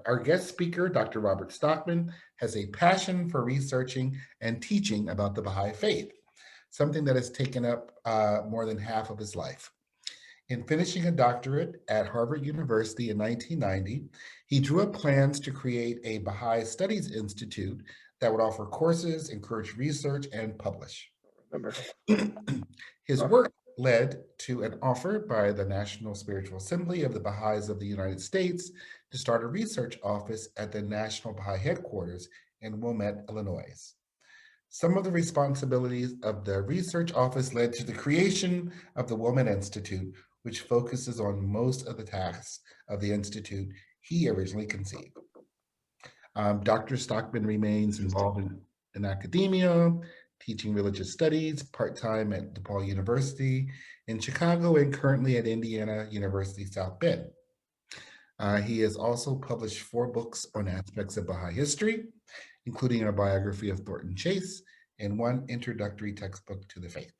Our guest speaker, Dr. Robert Stockman, has a passion for researching and teaching about the Baha'i faith, something that has taken up more than half of his life. In finishing a doctorate at Harvard University in 1990, he drew up plans to create a Baha'i Studies Institute that would offer courses, encourage research, and publish. Remember? His work led to an offer by the National Spiritual Assembly of the Baha'is of the United States to start a research office at the National Baha'i Headquarters in Wilmette, Illinois. Some of the responsibilities of the research office led to the creation of the Wilmette Institute, which focuses on most of the tasks of the institute he originally conceived. Dr. Stockman remains involved in academia, teaching religious studies part-time at DePaul University in Chicago and currently at Indiana University South Bend. He has also published 4 books on aspects of Baha'i history, including a biography of Thornton Chase and 1 introductory textbook to the faith.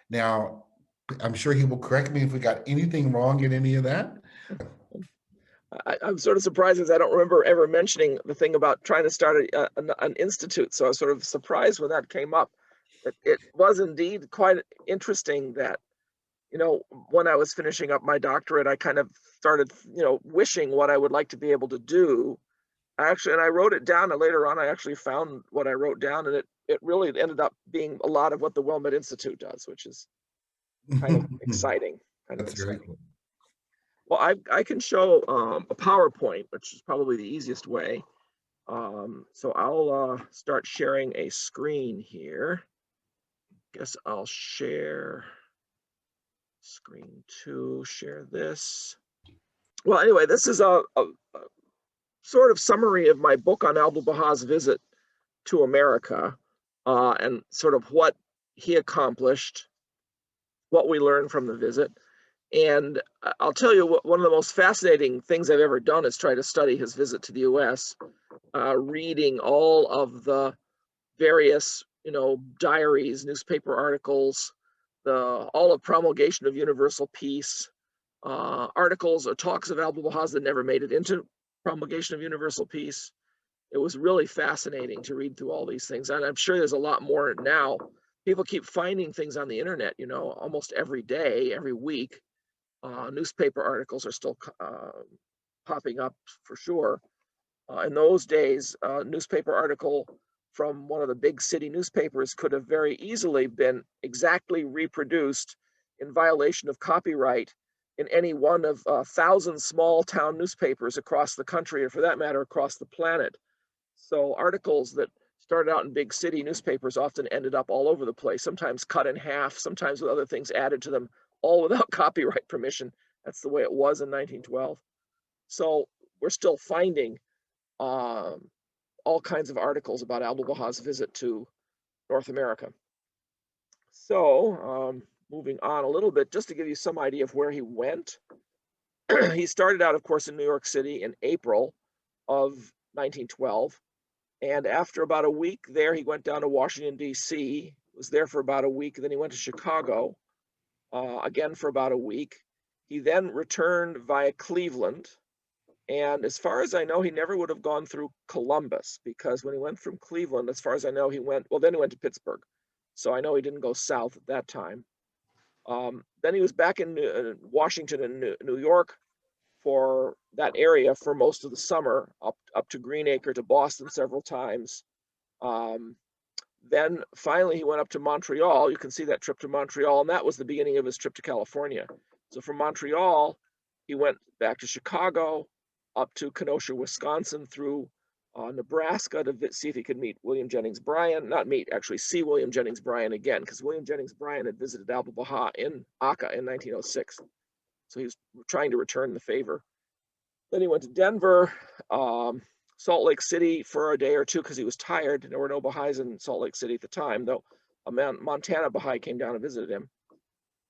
Now, I'm sure he will correct me if we got anything wrong in any of that. I'm sort of surprised because I don't remember ever mentioning the thing about trying to start an institute. So I was sort of surprised when that came up. It was indeed quite interesting that, when I was finishing up my doctorate, I kind of started, wishing what I would like to be able to do. And I wrote it down, and later on I actually found what I wrote down, and it really ended up being a lot of what the Wilmette Institute does, which is kind of exciting. That's very cool. Well, I can show a PowerPoint, which is probably the easiest way. So I'll start sharing a screen here. Guess I'll share screen 2, share this. Well, anyway, this is a sort of summary of my book on Abdu'l-Baha's visit to America, and sort of what he accomplished, what we learned from the visit. And I'll tell you, one of the most fascinating things I've ever done is try to study his visit to the US, reading all of the various, diaries, newspaper articles, all of promulgation of universal peace, articles or talks of Abdu'l-Baha's that never made it into promulgation of universal peace. It was really fascinating to read through all these things. And I'm sure there's a lot more now. People keep finding things on the internet, almost every day, every week. Newspaper articles are still popping up for sure. In those days, a newspaper article from one of the big city newspapers could have very easily been exactly reproduced in violation of copyright in any one of 1,000 small town newspapers across the country, or for that matter, across the planet. So articles that started out in big city newspapers often ended up all over the place, sometimes cut in half, sometimes with other things added to them, all without copyright permission. That's the way it was in 1912. So we're still finding all kinds of articles about Abdu'l-Baha's visit to North America. So moving on a little bit, just to give you some idea of where he went. He started out, of course, in New York City in April of 1912. And after about a week there, he went down to Washington, D.C., was there for about a week. Then he went to Chicago, again for about a week. He then returned via Cleveland. And as far as I know, he never would have gone through Columbus, because when he went from Cleveland, as far as I know, then he went to Pittsburgh. So I know he didn't go south at that time. Then he was back in Washington and New York for that area for most of the summer, up to Greenacre, to Boston several times. Then finally he went up to Montreal. You can see that trip to Montreal, and that was the beginning of his trip to California. So from Montreal, he went back to Chicago, up to Kenosha, Wisconsin, through Nebraska to see if he could meet William Jennings Bryan. Not meet, actually see William Jennings Bryan again, because William Jennings Bryan had visited Abdu'l-Baha in Akka in 1906. So he was trying to return the favor. Then he went to Denver, Salt Lake City for a day or two because he was tired. There were no Baha'is in Salt Lake City at the time, though a Montana Baha'i came down and visited him.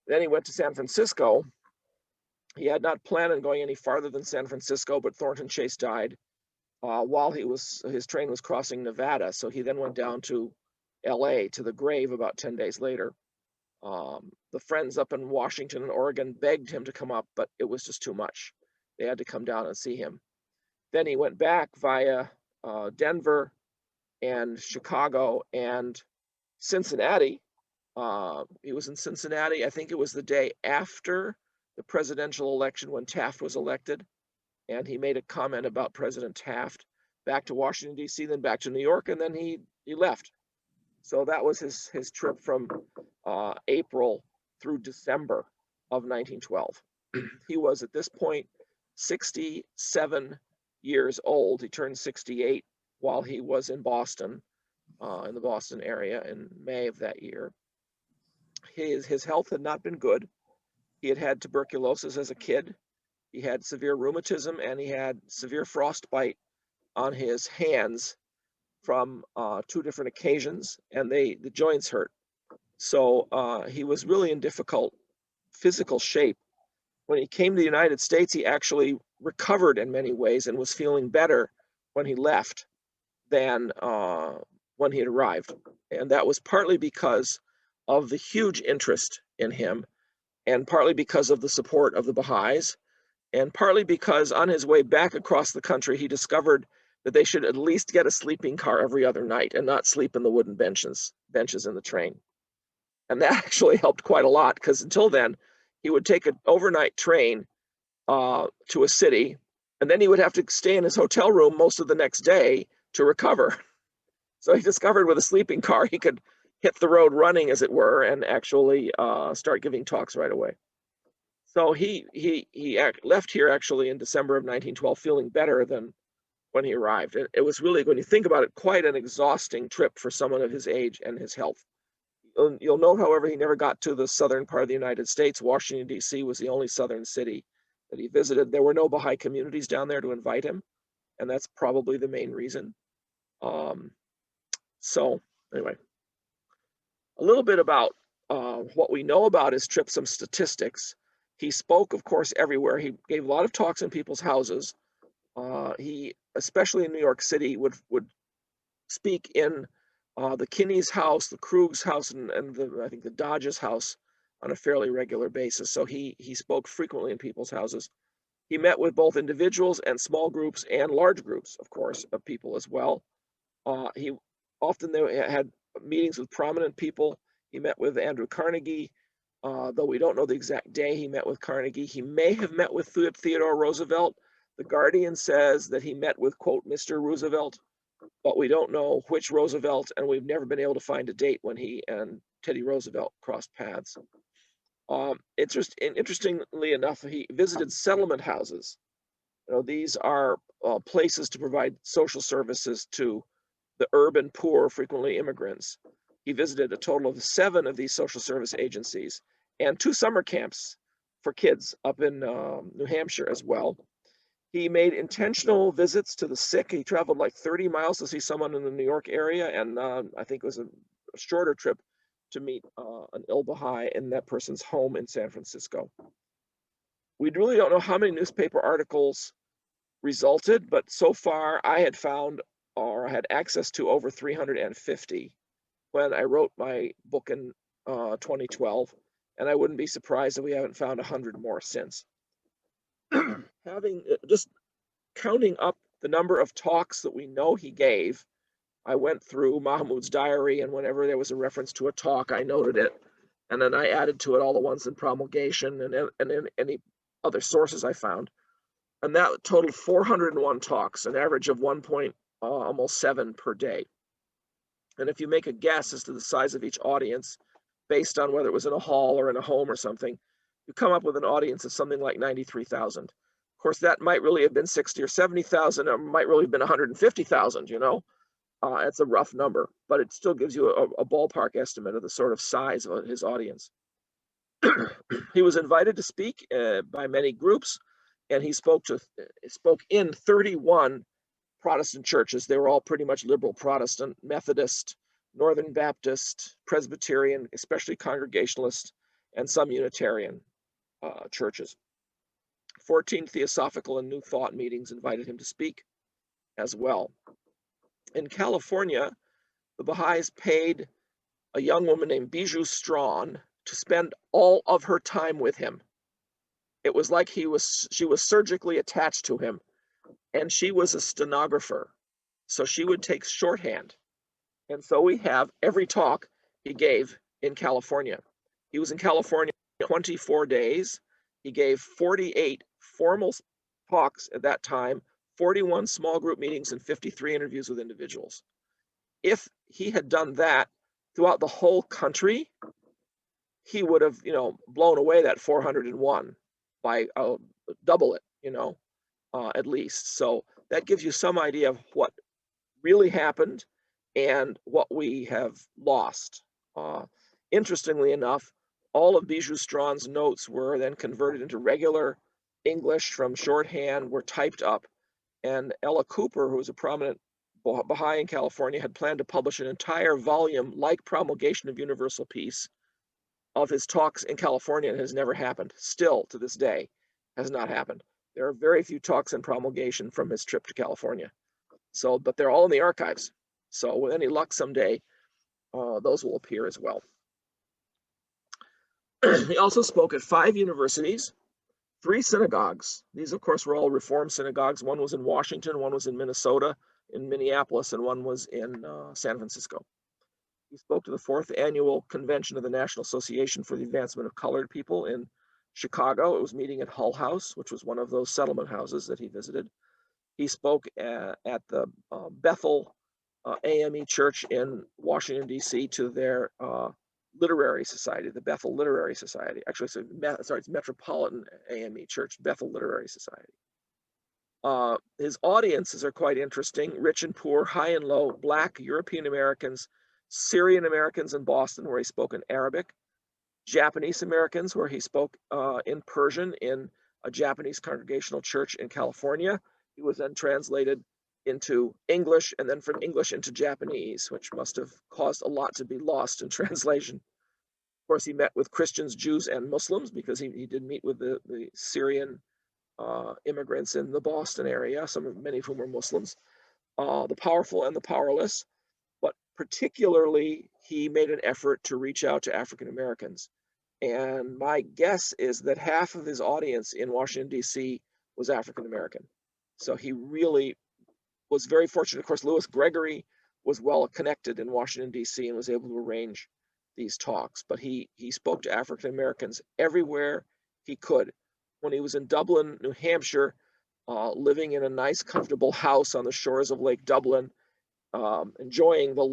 Then he went to San Francisco. He had not planned on going any farther than San Francisco, but Thornton Chase died while his train was crossing Nevada. So he then went down to LA to the grave about 10 days later. The friends up in Washington and Oregon begged him to come up, but it was just too much. They had to come down and see him. Then he went back via Denver and Chicago and Cincinnati. He was in Cincinnati. I think it was the day after the presidential election when Taft was elected. And he made a comment about President Taft. Back to Washington, D.C., then back to New York, and then he left. So that was his trip from April through December of 1912. He was at this point 67 years old. He turned 68 while he was in Boston, in the Boston area in May of that year. His health had not been good. He had had tuberculosis as a kid. He had severe rheumatism, and he had severe frostbite on his hands from 2 different occasions, and the joints hurt. So he was really in difficult physical shape. When he came to the United States, he actually recovered in many ways and was feeling better when he left than when he had arrived. And that was partly because of the huge interest in him, and partly because of the support of the Baha'is, and partly because on his way back across the country, he discovered that they should at least get a sleeping car every other night and not sleep in the wooden benches in the train. And that actually helped quite a lot, because until then, he would take an overnight train to a city, and then he would have to stay in his hotel room most of the next day to recover. So he discovered with a sleeping car, he could hit the road running, as it were, and actually start giving talks right away. So he left here actually in December of 1912 feeling better than when he arrived. It was really, when you think about it, quite an exhausting trip for someone of his age and his health. You'll note, however, he never got to the southern part of the United States. Washington, D.C. was the only southern city that he visited. There were no Baha'i communities down there to invite him, and that's probably the main reason. So anyway, a little bit about what we know about his trip, some statistics. He spoke, of course, everywhere. He gave a lot of talks in people's houses. He, especially in New York City, would speak in the Kinney's house, the Krug's house, and I think the Dodge's house on a fairly regular basis. So he spoke frequently in people's houses. He met with both individuals and small groups and large groups, of course, of people as well. He often had meetings with prominent people. He met with Andrew Carnegie, though we don't know the exact day he met with Carnegie. He may have met with Theodore Roosevelt. The Guardian says that he met with, quote, Mr. Roosevelt, but we don't know which Roosevelt, and we've never been able to find a date when he and Teddy Roosevelt crossed paths. Interestingly enough, he visited settlement houses. These are places to provide social services to the urban poor, frequently immigrants. He visited a total of 7 of these social service agencies and 2 summer camps for kids up in New Hampshire as well. He made intentional visits to the sick. He traveled like 30 miles to see someone in the New York area, and I think it was a shorter trip to meet an ill Baha'i in that person's home in San Francisco. We really don't know how many newspaper articles resulted, but so far I had found, or I had access to, over 350 when I wrote my book in 2012, and I wouldn't be surprised if we haven't found 100 more since. Having just counting up the number of talks that we know he gave, I went through Mahmoud's diary, and whenever there was a reference to a talk, I noted it, and then I added to it all the ones in promulgation and any other sources I found, and that totaled 401 talks, an average of almost 7 per day. And if you make a guess as to the size of each audience, based on whether it was in a hall or in a home or something, you come up with an audience of something like 93,000. Of course, that might really have been 60 or 70,000, or might really have been 150,000, it's a rough number, but it still gives you a ballpark estimate of the sort of size of his audience. He was invited to speak by many groups, and he spoke in 31 Protestant churches. They were all pretty much liberal Protestant, Methodist, Northern Baptist, Presbyterian, especially Congregationalist, and some Unitarian churches. 14 Theosophical and New Thought meetings invited him to speak as well. In California, the Baha'is paid a young woman named Bijou Strawn to spend all of her time with him. It was like she was surgically attached to him, and she was a stenographer. So she would take shorthand. And so we have every talk he gave in California. He was in California 24 days. He gave 48 formal talks at that time, 41 small group meetings, and 53 interviews with individuals. If he had done that throughout the whole country, he would have, blown away that 401 by double it, at least. So that gives you some idea of what really happened and what we have lost. Interestingly enough, all of Bijou Strawn's notes were then converted into regular English from shorthand, were typed up, and Ella Cooper, who was a prominent Baha'i in California, had planned to publish an entire volume like Promulgation of Universal Peace of his talks in California. It has never happened. Still to this day has not happened. There are very few talks in Promulgation from his trip to California. So, but they're all in the archives. So with any luck someday, those will appear as well. He also spoke at 5 universities, 3 synagogues. These, of course, were all Reform synagogues. One was in Washington, one was in Minnesota, in Minneapolis, and one was in San Francisco. He spoke to the 4th annual convention of the National Association for the Advancement of Colored People in Chicago. It was meeting at Hull House, which was one of those settlement houses that he visited. He spoke at the Bethel AME Church in Washington, D.C. to their literary society, the Bethel Literary Society. Actually, it's Metropolitan AME Church, Bethel Literary Society. His audiences are quite interesting: rich and poor, high and low, Black, European Americans, Syrian Americans in Boston, where he spoke in Arabic, Japanese Americans, where he spoke in Persian in a Japanese congregational church in California. He was then translated into English, and then from English into Japanese, which must have caused a lot to be lost in translation. Of course, he met with Christians, Jews, and Muslims, because he did meet with the Syrian immigrants in the Boston area, many of whom were Muslims, the powerful and the powerless. But particularly, he made an effort to reach out to African Americans. And my guess is that half of his audience in Washington, D.C. was African American. So he really was very fortunate. Of course, Louis Gregory was well connected in Washington, D.C. and was able to arrange these talks. But he spoke to African Americans everywhere he could. When he was in Dublin, New Hampshire, living in a nice, comfortable house on the shores of Lake Dublin, enjoying the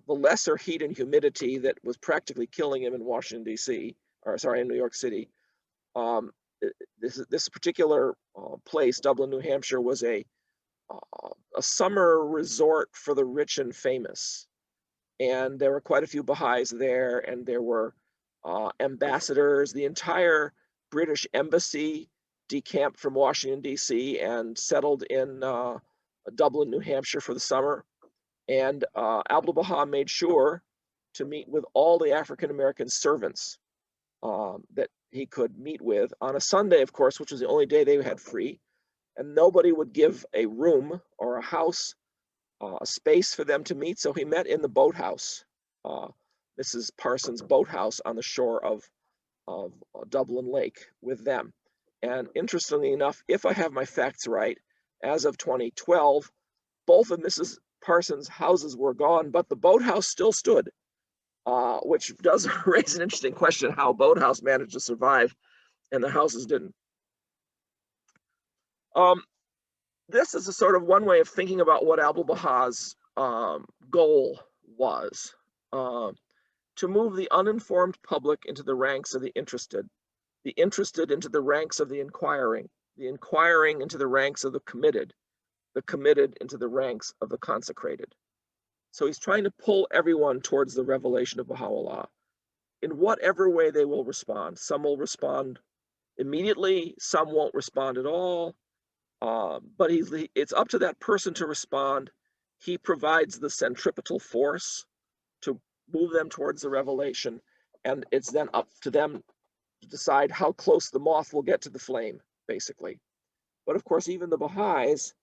lesser heat and humidity that was practically killing him in Washington, D.C., in New York City. This particular place, Dublin, New Hampshire, was a summer resort for the rich and famous. And there were quite a few Baha'is there, and there were ambassadors. The entire British embassy decamped from Washington, D.C. and settled in Dublin, New Hampshire for the summer. And Abdu'l-Baha made sure to meet with all the African-American servants that he could meet with on a Sunday, of course, which was the only day they had free. And nobody would give a room or a house, a space for them to meet. So he met in the boathouse, Mrs. Parsons' boathouse on the shore of Dublin Lake with them. And interestingly enough, if I have my facts right, as of 2012, both of Mrs. Parsons' houses were gone, but the boathouse still stood, which does raise an interesting question how a boathouse managed to survive and the houses didn't. This is a sort of one way of thinking about what Abdu'l-Baha's goal was, to move the uninformed public into the ranks of the interested into the ranks of the inquiring into the ranks of the committed into the ranks of the consecrated. So he's trying to pull everyone towards the revelation of Baha'u'llah in whatever way they will respond. Some will respond immediately, some won't respond at all. But it's up to that person to respond. He provides the centripetal force to move them towards the revelation, and it's then up to them to decide how close the moth will get to the flame, basically. But of course, even the Baha'is,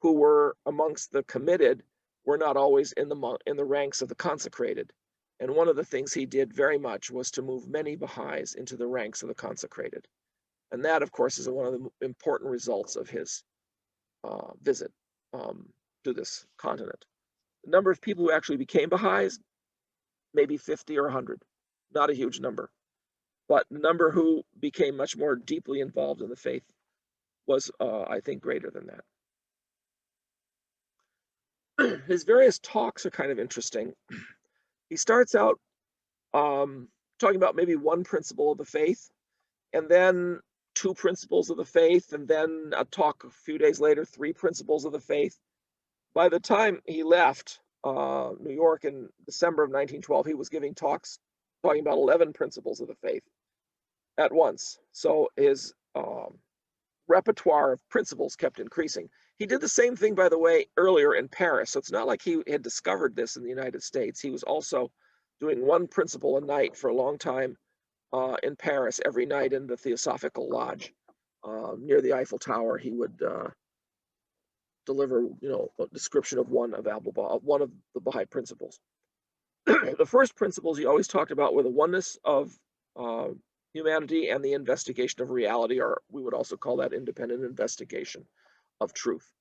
who were amongst the committed, were not always in the ranks of the consecrated. And one of the things he did very much was to move many Baha'is into the ranks of the consecrated. And that, of course, is one of the important results of his visit to this continent. The number of people who actually became Baha'is, maybe 50 or 100, not a huge number. But the number who became much more deeply involved in the faith was, I think, greater than that. His various talks are kind of interesting. He starts out talking about maybe one principle of the faith, and then two principles of the faith, and then a talk a few days later, three principles of the faith. By the time he left New York in December of 1912, he was giving talks talking about 11 principles of the faith at once. So his repertoire of principles kept increasing. He did the same thing, by the way, earlier in Paris. So it's not like he had discovered this in the United States. He was also doing one principle a night for a long time in Paris, every night in the Theosophical Lodge near the Eiffel Tower. He would deliver, a description of one of Abdu'l-Baha, one of the Baha'i principles. The first principles he always talked about were the oneness of humanity and the investigation of reality, or we would also call that independent investigation of truth.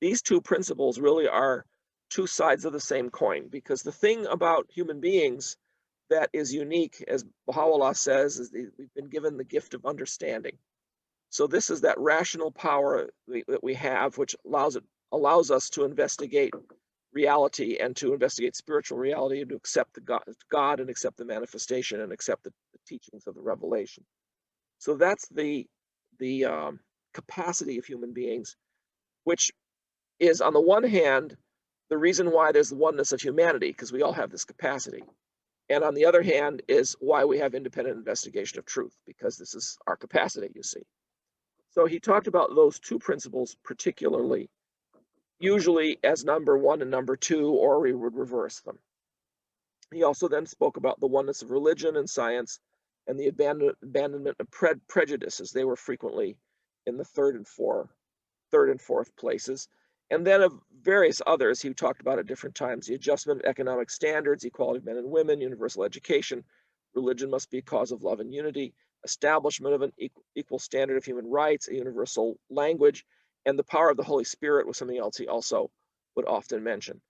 These two principles really are two sides of the same coin, because the thing about human beings that is unique, as Baha'u'llah says, is we've been given the gift of understanding. So this is that rational power that we have, which allows us to investigate reality and to investigate spiritual reality and to accept God and accept the manifestation and accept the teachings of the revelation. So that's the capacity of human beings, which is, on the one hand, the reason why there's the oneness of humanity, because we all have this capacity. And on the other hand, is why we have independent investigation of truth, because this is our capacity, you see. So he talked about those two principles particularly, usually as number one and number two, or we would reverse them. He also then spoke about the oneness of religion and science and the abandonment of prejudices. They were frequently in the third and fourth places. And then of various others he talked about at different times: the adjustment of economic standards, equality of men and women, universal education, religion must be a cause of love and unity, establishment of an equal standard of human rights, a universal language, and the power of the Holy Spirit was something else he also would often mention.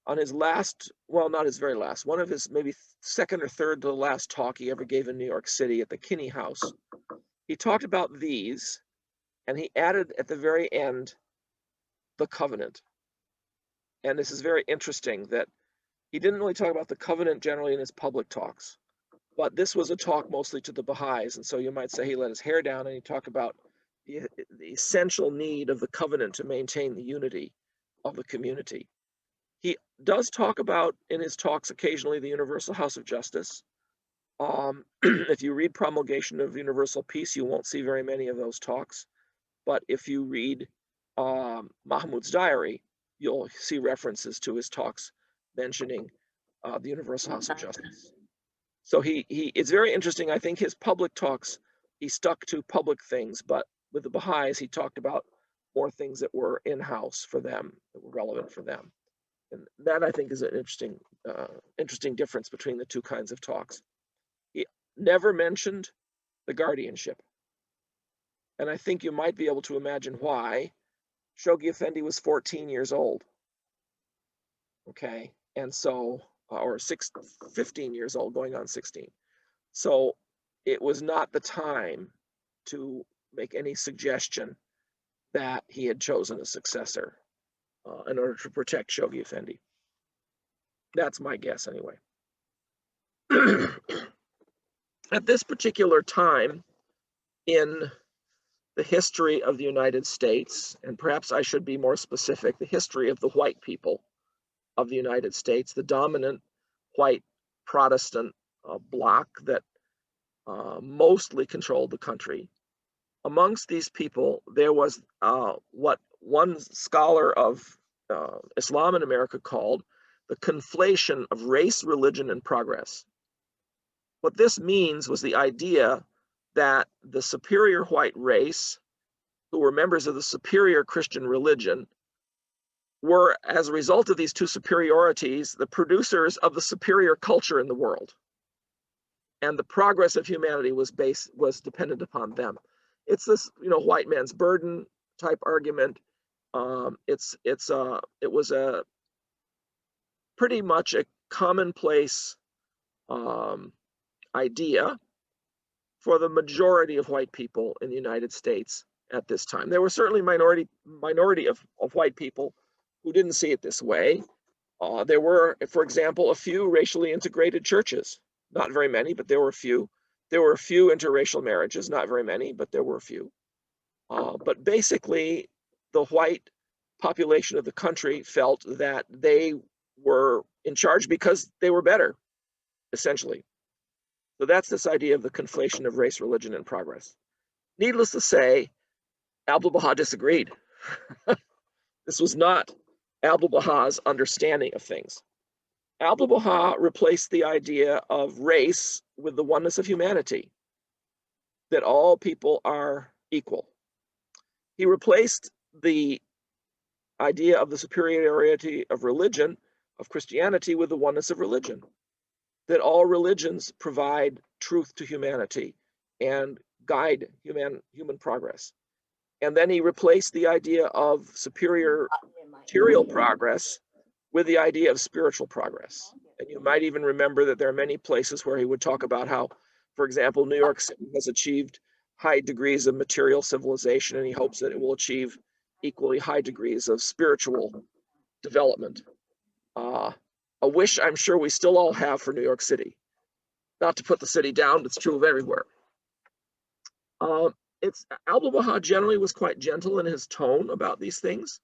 On his last, well, not his very last, one of his maybe second or third to the last talk he ever gave in New York City at the Kinney House, he talked about these, and he added at the very end the covenant. And this is very interesting that he didn't really talk about the covenant generally in his public talks, but this was a talk mostly to the Baha'is. And so you might say he let his hair down and he talked about the essential need of the covenant to maintain the unity of the community. He does talk about in his talks occasionally the Universal House of Justice. If you read Promulgation of Universal Peace, you won't see very many of those talks. But if you read Mahmoud's diary, you'll see references to his talks mentioning the Universal House of Justice. So it's very interesting. I think his public talks, he stuck to public things, but with the Baha'is, he talked about more things that were in-house for them, that were relevant for them. And that, I think, is an interesting difference between the two kinds of talks. He never mentioned the guardianship. And I think you might be able to imagine why. Shoghi Effendi was 14 years old. Okay. And so, or 15 years old, going on 16. So it was not the time to make any suggestion that he had chosen a successor in order to protect Shoghi Effendi. That's my guess, anyway. At this particular time in the history of the United States, and perhaps I should be more specific, the history of the white people of the United States, the dominant white Protestant bloc that mostly controlled the country. Amongst these people, there was what one scholar of Islam in America called the conflation of race, religion, and progress. What this means was the idea that the superior white race, who were members of the superior Christian religion, were, as a result of these two superiorities, the producers of the superior culture in the world. And the progress of humanity was dependent upon them. It's this, white man's burden type argument. It was a pretty much a commonplace idea for the majority of white people in the United States at this time. There were certainly minority of white people who didn't see it this way. There were, for example, a few racially integrated churches. Not very many, but there were a few. There were a few interracial marriages, not very many, but there were a few. But basically, the white population of the country felt that they were in charge because they were better, essentially. So that's this idea of the conflation of race, religion, and progress. Needless to say, Abdu'l-Baha disagreed. This was not Abdu'l-Baha's understanding of things. Abdu'l-Baha replaced the idea of race with the oneness of humanity, that all people are equal. He replaced the idea of the superiority of religion, of Christianity, with the oneness of religion, that all religions provide truth to humanity and guide human progress. And then he replaced the idea of superior material progress with the idea of spiritual progress. And you might even remember that there are many places where he would talk about how, for example, New York City has achieved high degrees of material civilization, and he hopes that it will achieve equally high degrees of spiritual development. A wish I'm sure we still all have for New York City. Not to put the city down, but it's true of everywhere. Abdu'l-Baha generally was quite gentle in his tone about these things.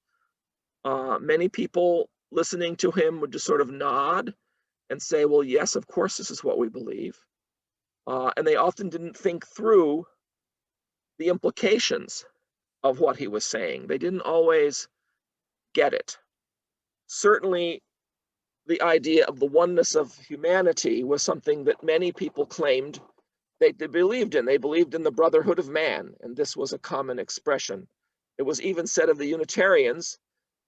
Many people listening to him would just sort of nod and say, well, yes, of course, this is what we believe. And they often didn't think through the implications of what he was saying. They didn't always get it. Certainly, the idea of the oneness of humanity was something that many people claimed they believed in. They believed in the brotherhood of man, and this was a common expression. It was even said of the Unitarians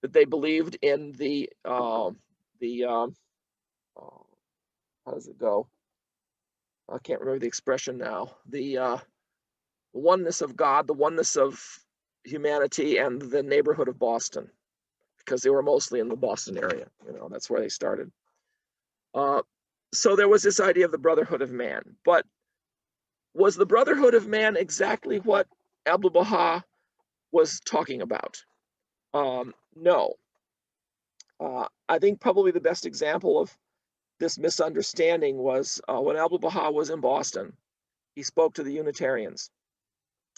that they believed in how does it go? I can't remember the expression now. The oneness of God, the oneness of humanity, and the neighborhood of Boston, because they were mostly in the Boston area. That's where they started. So there was this idea of the brotherhood of man. But was the brotherhood of man exactly what Abdu'l-Baha was talking about? No. I think probably the best example of this misunderstanding was when Abdu'l-Baha was in Boston. He spoke to the Unitarians.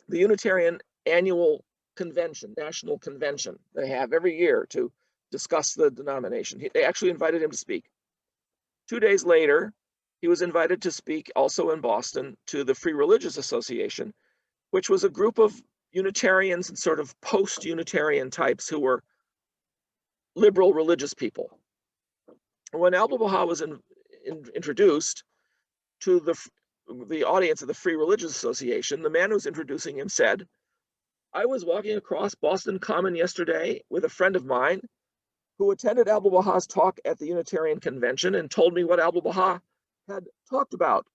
The Unitarian annual convention, national convention they have every year to discuss the denomination. They actually invited him to speak. 2 days later, he was invited to speak also in Boston to the Free Religious Association, which was a group of Unitarians and sort of post-Unitarian types who were liberal religious people. When Abdu'l-Baha was introduced to the audience of the Free Religious Association, the man who was introducing him said, I was walking across Boston Common yesterday with a friend of mine who attended Abdu'l-Baha's talk at the Unitarian Convention and told me what Abdu'l-Baha had talked about.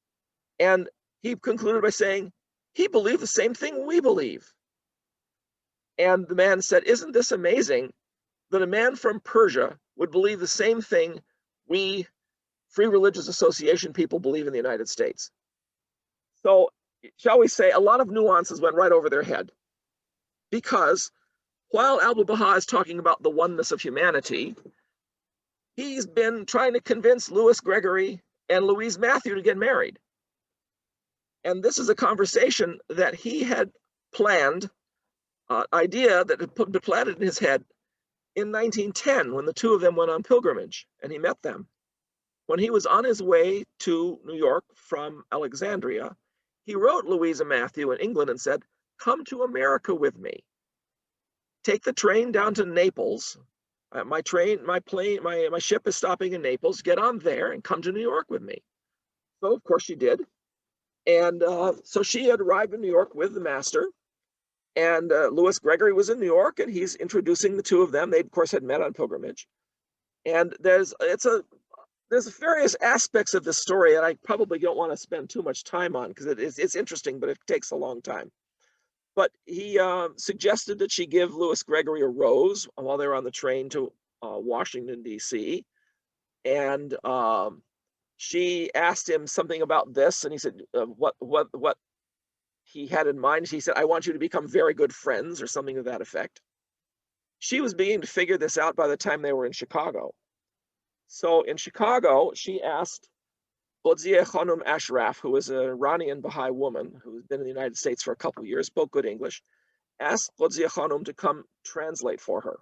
And he concluded by saying, he believed the same thing we believe. And the man said, isn't this amazing that a man from Persia would believe the same thing we Free Religious Association people believe in the United States? So, shall we say, a lot of nuances went right over their head. Because while Abdu'l-Baha is talking about the oneness of humanity, he's been trying to convince Louis Gregory and Louise Matthew to get married. And this is a conversation that he had planned, idea that had been planted in his head in 1910 when the two of them went on pilgrimage and he met them. When he was on his way to New York from Alexandria, he wrote Louisa Matthew in England and said, come to America with me. Take the train down to Naples. My ship is stopping in Naples. Get on there and come to New York with me. So, of course, she did. And so she had arrived in New York with the master. And Louis Gregory was in New York, and he's introducing the two of them. They, of course, had met on pilgrimage. And there's various aspects of this story that I probably don't want to spend too much time on because it's interesting, but it takes a long time. But he suggested that she give Louis Gregory a rose while they were on the train to Washington, D.C. And she asked him something about this, and he said, what he had in mind. He said, I want you to become very good friends, or something to that effect. She was beginning to figure this out by the time they were in Chicago. So in Chicago, she asked Bodzieh Khanum Ashraf, who was an Iranian Baha'i woman who's been in the United States for a couple of years, spoke good English, asked Bodzieh Khanum to come translate for her.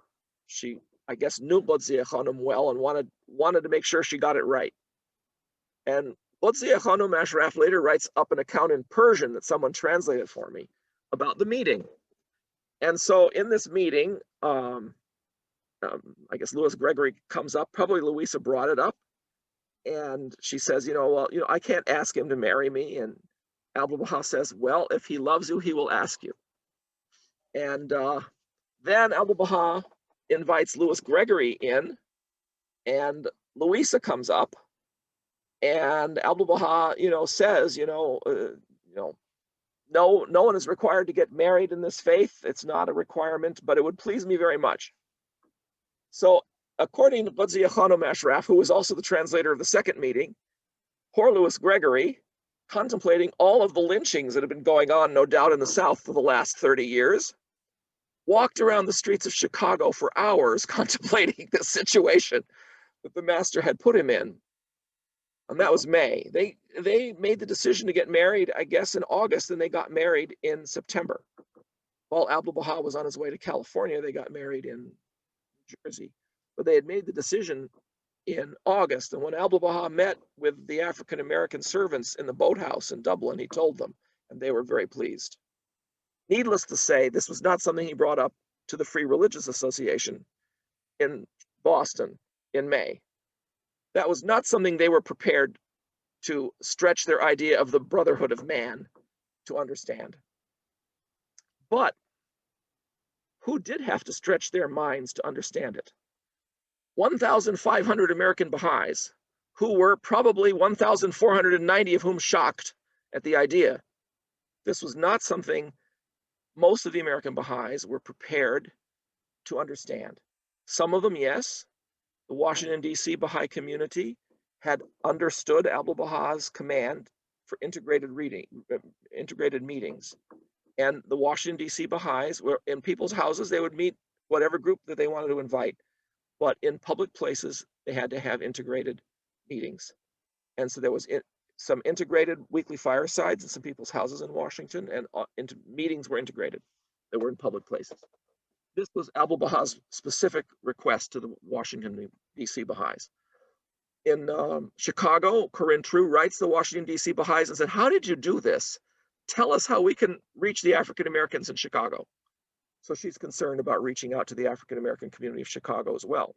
She, I guess, knew Bodzieh Khanum well and wanted to make sure she got it right. And Bodzieh Khanum Ashraf later writes up an account in Persian that someone translated for me about the meeting. And so in this meeting, I guess Louis Gregory comes up, probably Louisa brought it up, and she says, well, I can't ask him to marry me. And Abdu'l-Baha says, well, if he loves you, he will ask you. And then Abdu'l-Baha invites Louis Gregory in, and Louisa comes up, and Abdu'l-Baha, says, no one is required to get married in this faith. It's not a requirement, but it would please me very much. So according to Bodzieh Khanum Ashraf, who was also the translator of the second meeting, poor Louis Gregory, contemplating all of the lynchings that have been going on, no doubt, in the South for the last 30 years, walked around the streets of Chicago for hours contemplating this situation that the master had put him in. And that was May. They made the decision to get married, I guess, in August, and they got married in September. While Abdu'l-Baha was on his way to California, they got married in Jersey. But they had made the decision in August. And when Abdu'l-Baha met with the African American servants in the boathouse in Dublin, he told them, and they were very pleased. Needless to say, this was not something he brought up to the Free Religious Association in Boston in May. That was not something they were prepared to stretch their idea of the brotherhood of man to understand. But who did have to stretch their minds to understand it? 1,500 American Baha'is, who were probably 1,490 of whom shocked at the idea. This was not something most of the American Baha'is were prepared to understand. Some of them, yes. The Washington, D.C. Baha'i community had understood Abdu'l-Baha's command for integrated meetings. And the Washington, D.C. Baha'is were in people's houses. They would meet whatever group that they wanted to invite. But in public places, they had to have integrated meetings. And so there was some integrated weekly firesides in some people's houses in Washington, and meetings were integrated that were in public places. This was Abdu'l-Baha's specific request to the Washington, D.C. Baha'is. In Chicago, Corinne True writes the Washington, D.C. Baha'is and said, how did you do this? Tell us how we can reach the African Americans in Chicago. So she's concerned about reaching out to the African American community of Chicago as well.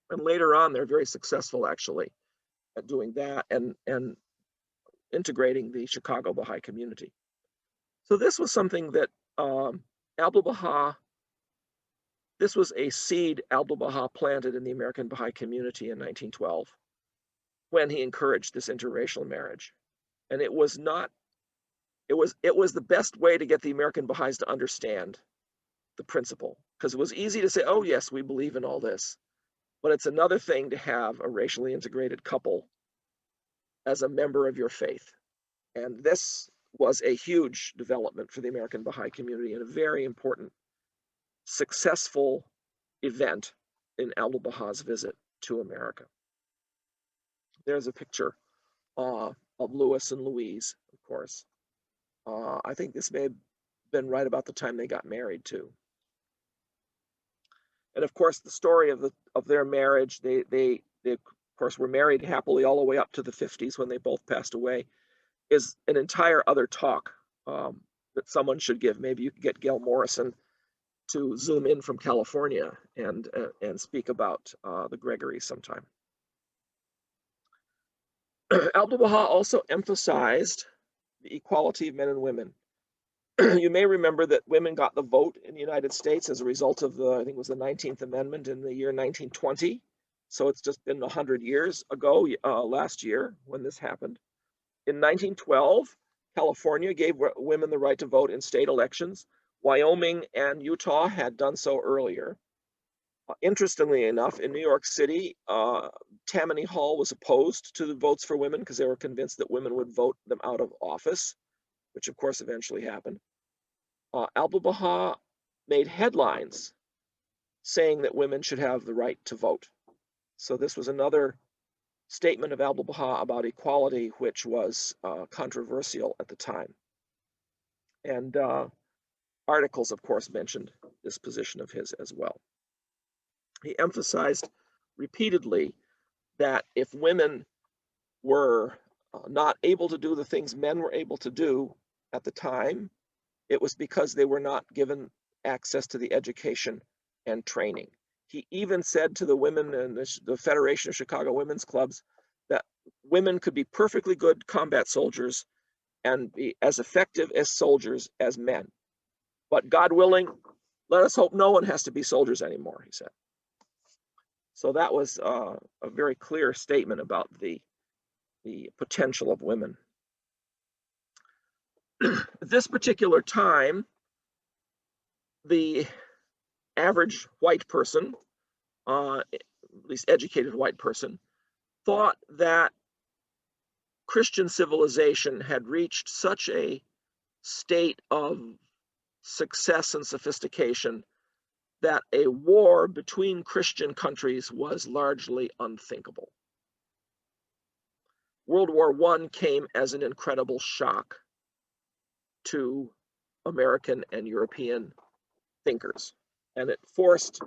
And later on, they're very successful, actually, at doing that and integrating the Chicago Baha'i community. So this was something that Abdu'l-Baha, this was a seed Abdu'l-Baha planted in the American Baha'i community in 1912 when he encouraged this interracial marriage. And it was the best way to get the American Baha'is to understand the principle, because it was easy to say, oh yes, we believe in all this. But it's another thing to have a racially integrated couple as a member of your faith. And this was a huge development for the American Baha'i community and a very important, successful event in Abdu'l-Baha's visit to America. There's a picture of Louis and Louise, of course. I think this may have been right about the time they got married too. And of course, the story of their marriage, they of course were married happily all the way up to the 50s when they both passed away, is an entire other talk that someone should give. Maybe you could get Gail Morrison to zoom in from California and speak about the Gregories sometime. Abdu'l-Baha also emphasized the equality of men and women. You may remember that women got the vote in the United States as a result of I think it was the 19th Amendment in the year 1920. So it's just been 100 years ago, last year, when this happened. In 1912, California gave women the right to vote in state elections. Wyoming and Utah had done so earlier. Interestingly enough, in New York City, Tammany Hall was opposed to the votes for women because they were convinced that women would vote them out of office, which of course eventually happened. Abdu'l-Baha made headlines saying that women should have the right to vote. So this was another statement of Abdu'l-Baha about equality, which was controversial at the time. And articles, of course, mentioned this position of his as well. He emphasized repeatedly that if women were not able to do the things men were able to do at the time, it was because they were not given access to the education and training. He even said to the women in the Federation of Chicago Women's Clubs that women could be perfectly good combat soldiers and be as effective as soldiers as men. But God willing, let us hope no one has to be soldiers anymore, he said. So that was a very clear statement about the potential of women. At this particular time, the average white person, at least educated white person, thought that Christian civilization had reached such a state of success and sophistication that a war between Christian countries was largely unthinkable. World War I came as an incredible shock to American and European thinkers, and it forced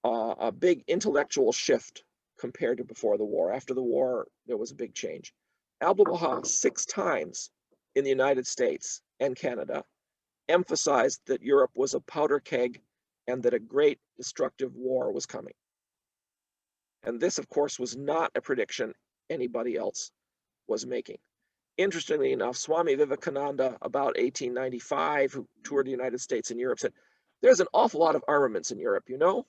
a big intellectual shift compared to before the war. After the war, there was a big change. Abdu'l-Baha 6 times in the United States and Canada emphasized that Europe was a powder keg and that a great destructive war was coming. And this, of course, was not a prediction anybody else was making. Interestingly enough, Swami Vivekananda, about 1895, who toured the United States and Europe, said, there's an awful lot of armaments in Europe, you know?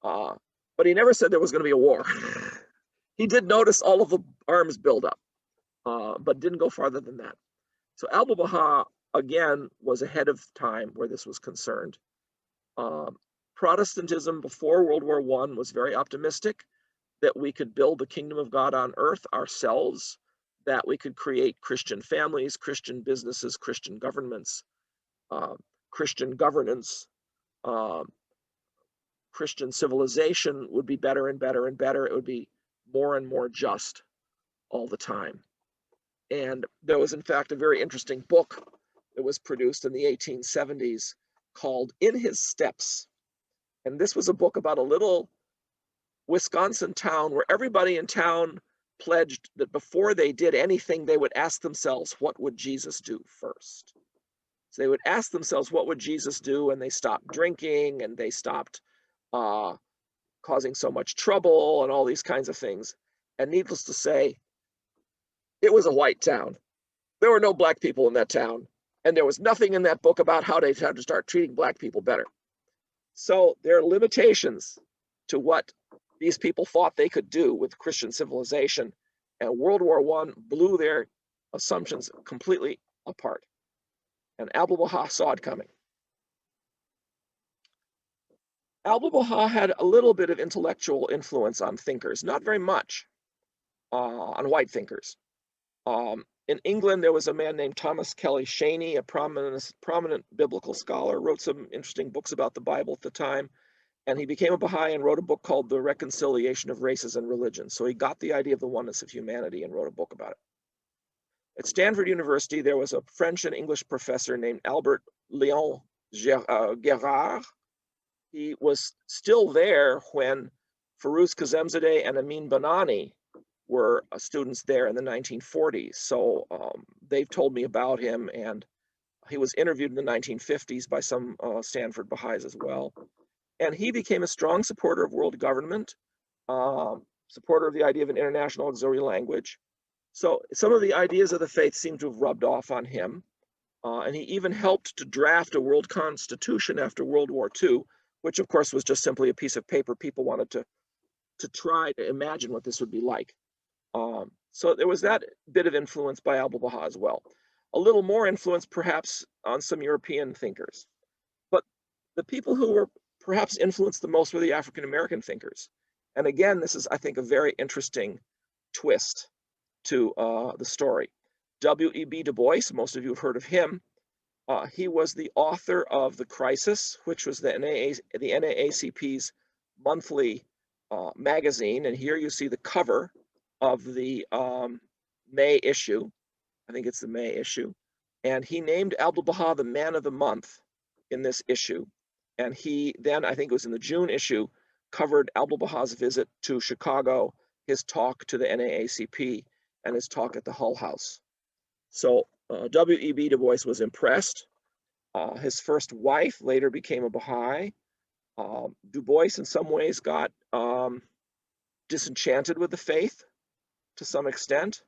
But he never said there was going to be a war. He did notice all of the arms buildup, but didn't go farther than that. So Abdu'l-Baha, again, was ahead of time where this was concerned. Protestantism before World War I was very optimistic that we could build the kingdom of God on earth ourselves, that we could create Christian families, Christian businesses, Christian governments, Christian governance, Christian civilization would be better and better and better. It would be more and more just all the time. And there was, in fact, a very interesting book that was produced in the 1870s called In His Steps. And this was a book about a little Wisconsin town where everybody in town pledged that before they did anything, they would ask themselves, what would Jesus do first? So they would ask themselves, what would Jesus do? And they stopped drinking and they stopped causing so much trouble and all these kinds of things. And needless to say, it was a white town. There were no black people in that town. And there was nothing in that book about how they had to start treating black people better. So there are limitations to what these people thought they could do with Christian civilization. And World War I blew their assumptions completely apart. And Abdu'l-Baha saw it coming. Abdu'l-Baha had a little bit of intellectual influence on thinkers, not very much, on white thinkers. In England, there was a man named Thomas Kelly Shaney, a prominent biblical scholar, wrote some interesting books about the Bible at the time, and he became a Baha'i and wrote a book called The Reconciliation of Races and Religions. So he got the idea of the oneness of humanity and wrote a book about it. At Stanford University, there was a French and English professor named Albert Léon Gérard. He was still there when Firuz Kazemzadeh and Amin Banani were students there in the 1940s. So they've told me about him, and he was interviewed in the 1950s by some Stanford Baha'is as well. And he became a strong supporter of world government, supporter of the idea of an international auxiliary language. So some of the ideas of the faith seem to have rubbed off on him. And he even helped to draft a world constitution after World War II, which of course was just simply a piece of paper people wanted to try to imagine what this would be like. So there was that bit of influence by Abdu'l-Baha as well. a little more influence perhaps on some European thinkers. But the people who were perhaps influenced the most were the African American thinkers. And again, this is, I think, a very interesting twist to the story. W.E.B. Du Bois, most of you have heard of him. He was the author of The Crisis, which was the NAACP's monthly magazine. And here you see the cover of the May issue. I think it's the May issue. And he named Abdu'l-Baha the Man of the Month in this issue. And he then, I think it was in the June issue, covered Abdu'l-Baha's visit to Chicago, his talk to the NAACP, and his talk at the Hull House. So W.E.B. Du Bois was impressed. His first wife later became a Baha'i. Du Bois, in some ways, got disenchanted with the faith to some extent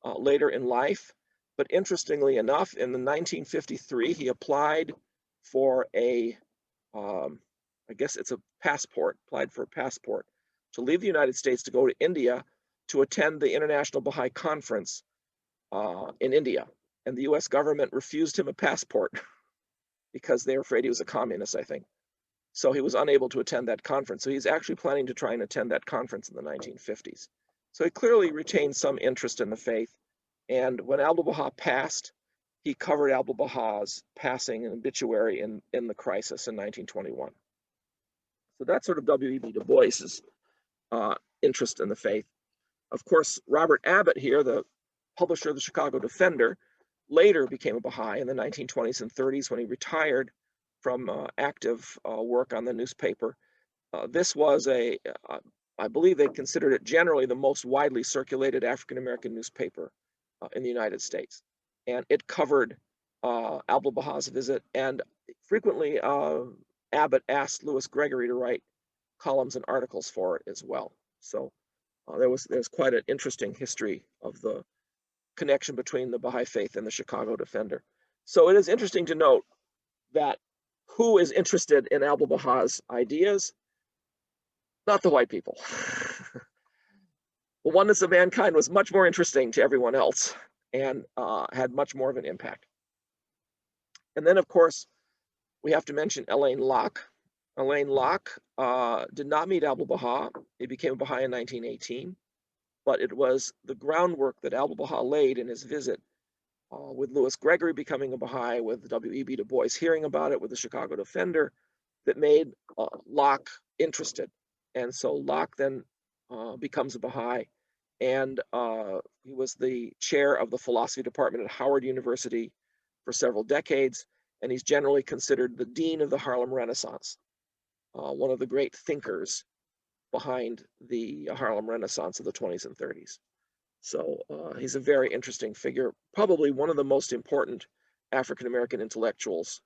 later in life. But interestingly enough, in 1953, he applied for I guess it's a passport, applied for a passport to leave the United States to go to India to attend the International Baha'i Conference in India. And the US government refused him a passport because they were afraid he was a communist, I think. So he was unable to attend that conference. So he's actually planning to try and attend that conference in the 1950s. So he clearly retained some interest in the faith. And when Abdu'l-Baha passed, he covered Abdu'l-Baha's passing and obituary in The Crisis in 1921. So that's sort of W.E.B. Du Bois's interest in the faith. Of course, Robert Abbott here, the publisher of the Chicago Defender, later became a Baha'i in the 1920s and 30s when he retired from active work on the newspaper. This was I believe they considered it generally the most widely circulated African-American newspaper in the United States. And it covered Abdu'l-Baha's visit, and frequently Abbott asked Louis Gregory to write columns and articles for it as well. So there's quite an interesting history of the connection between the Baha'i faith and the Chicago Defender. So it is interesting to note that who is interested in Abdu'l-Baha's ideas? Not the white people. The oneness of mankind was much more interesting to everyone else and had much more of an impact. And then, of course, we have to mention Alain Locke. Alain Locke did not meet Abdu'l-Baha. He became a Baha'i in 1918, but it was the groundwork that Abdu'l-Baha laid in his visit with Louis Gregory becoming a Baha'i, with W.E.B. Du Bois hearing about it with the Chicago Defender, that made Locke interested. And so Locke then becomes a Baha'i, and he was the chair of the philosophy department at Howard University for several decades, and he's generally considered the dean of the Harlem Renaissance, one of the great thinkers behind the Harlem Renaissance of the 20s and 30s. So he's a very interesting figure, probably one of the most important African-American intellectuals,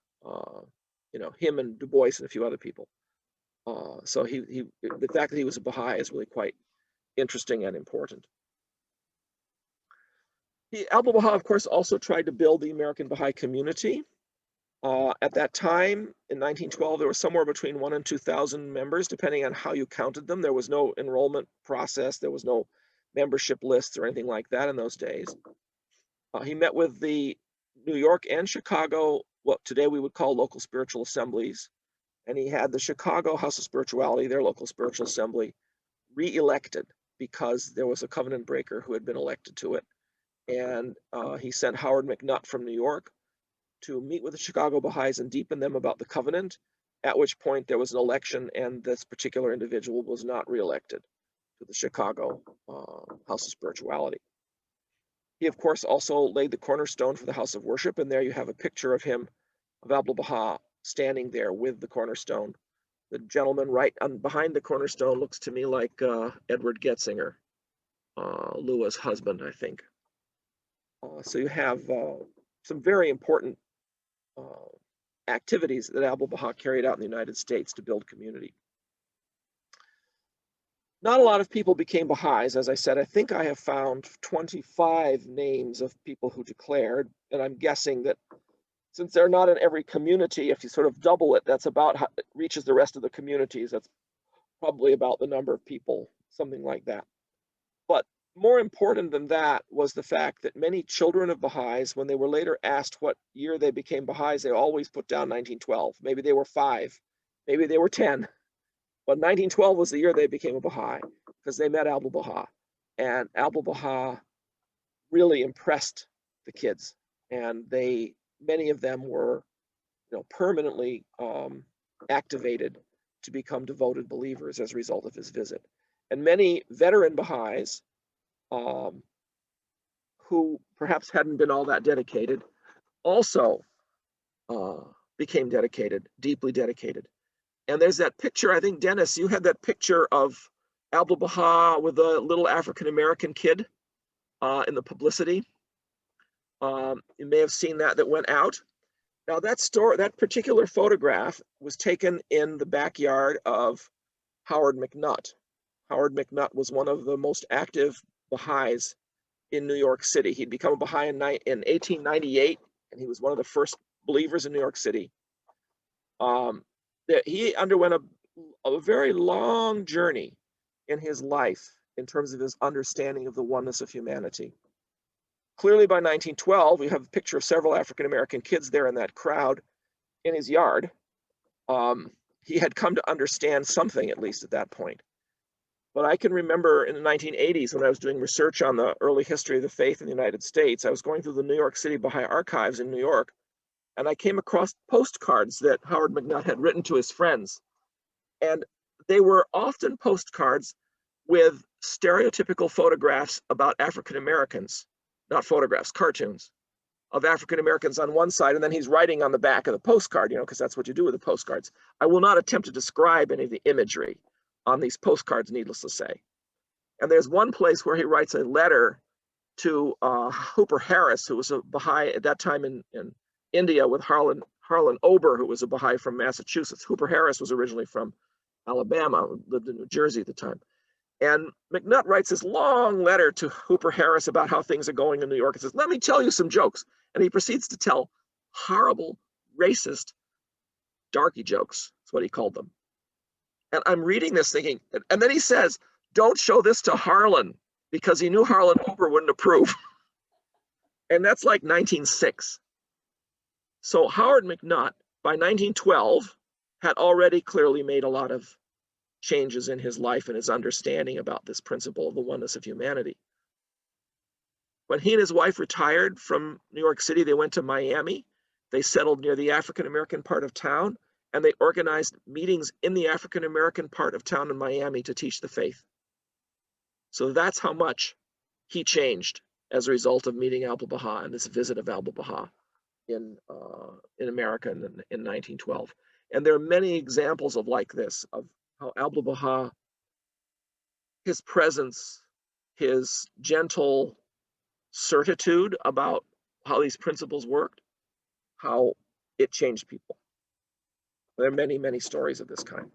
him and Du Bois and a few other people. So the fact that he was a Baha'i is really quite interesting and important. Abdu'l-Baha, of course, also tried to build the American Baha'i community. At that time, in 1912, there were somewhere between 1,000 and 2,000 members, depending on how you counted them. There was no enrollment process. There was no membership lists or anything like that in those days. He met with the New York and Chicago, what today we would call local spiritual assemblies. And he had the Chicago House of Spirituality, their local spiritual assembly, re-elected because there was a covenant breaker who had been elected to it. And he sent Howard McNutt from New York to meet with the Chicago Baha'is and deepen them about the covenant, at which point there was an election and this particular individual was not re-elected to the Chicago House of Spirituality. He, of course, also laid the cornerstone for the House of Worship, and there you have a picture of him, of Abdu'l-Baha, standing there with the cornerstone. The gentleman right behind the cornerstone looks to me like Edward Getzinger, Lua's husband, I think. So you have some very important activities that Abdu'l-Baha carried out in the United States to build community. Not a lot of people became Baha'is. As I said, I think I have found 25 names of people who declared, and I'm guessing that since they're not in every community, if you sort of double it, that's about how it reaches the rest of the communities. That's probably about the number of people, something like that. But more important than that was the fact that many children of Baha'is, when they were later asked what year they became Baha'is, they always put down 1912. Maybe they were 5, maybe they were 10, but 1912 was the year they became a Baha'i because they met Abdu'l-Baha. And Abdu'l-Baha really impressed the kids, and many of them were, permanently activated to become devoted believers as a result of his visit. And many veteran Baha'is um, who perhaps hadn't been all that dedicated also uh, became dedicated, deeply dedicated. And there's that picture, I think, Dennis, you had that picture of Abdu'l-Baha with a little African American kid in the publicity. You may have seen that went out. Now that particular photograph was taken in the backyard of Howard McNutt. Howard McNutt was one of the most active Baha'is in New York City. He'd become a Baha'i in 1898, and he was one of the first believers in New York City. He underwent a very long journey in his life in terms of his understanding of the oneness of humanity. Clearly, by 1912, we have a picture of several African American kids there in that crowd in his yard. He had come to understand something, at least at that point. But I can remember in the 1980s when I was doing research on the early history of the faith in the United States, I was going through the New York City Baha'i archives in New York, and I came across postcards that Howard McNutt had written to his friends. And they were often postcards with stereotypical photographs about African Americans, not photographs, cartoons of African Americans on one side, and then he's writing on the back of the postcard, because that's what you do with the postcards. I will not attempt to describe any of the imagery on these postcards, needless to say. And there's one place where he writes a letter to Hooper Harris, who was a Baha'i at that time in India, with Harlan Ober, who was a Baha'i from Massachusetts. Hooper Harris was originally from Alabama, lived in New Jersey at the time. And McNutt writes this long letter to Hooper Harris about how things are going in New York and says, let me tell you some jokes. And he proceeds to tell horrible, racist, darky jokes. That's what he called them. And I'm reading this thinking, and then he says, don't show this to Harlan, because he knew Harlan Ober wouldn't approve. And that's like 1906. So Howard McNutt, by 1912, had already clearly made a lot of changes in his life and his understanding about this principle of the oneness of humanity. When he and his wife retired from New York City, they went to Miami. They settled near the African American part of town, and they organized meetings in the African American part of town in Miami to teach the faith. So that's how much he changed as a result of meeting Abdu'l-Baha and this visit of Abdu'l-Baha in America in 1912. And there are many examples of like this, of how Abdu'l-Baha, his presence, his gentle certitude about how these principles worked, how it changed people. There are many, many stories of this kind.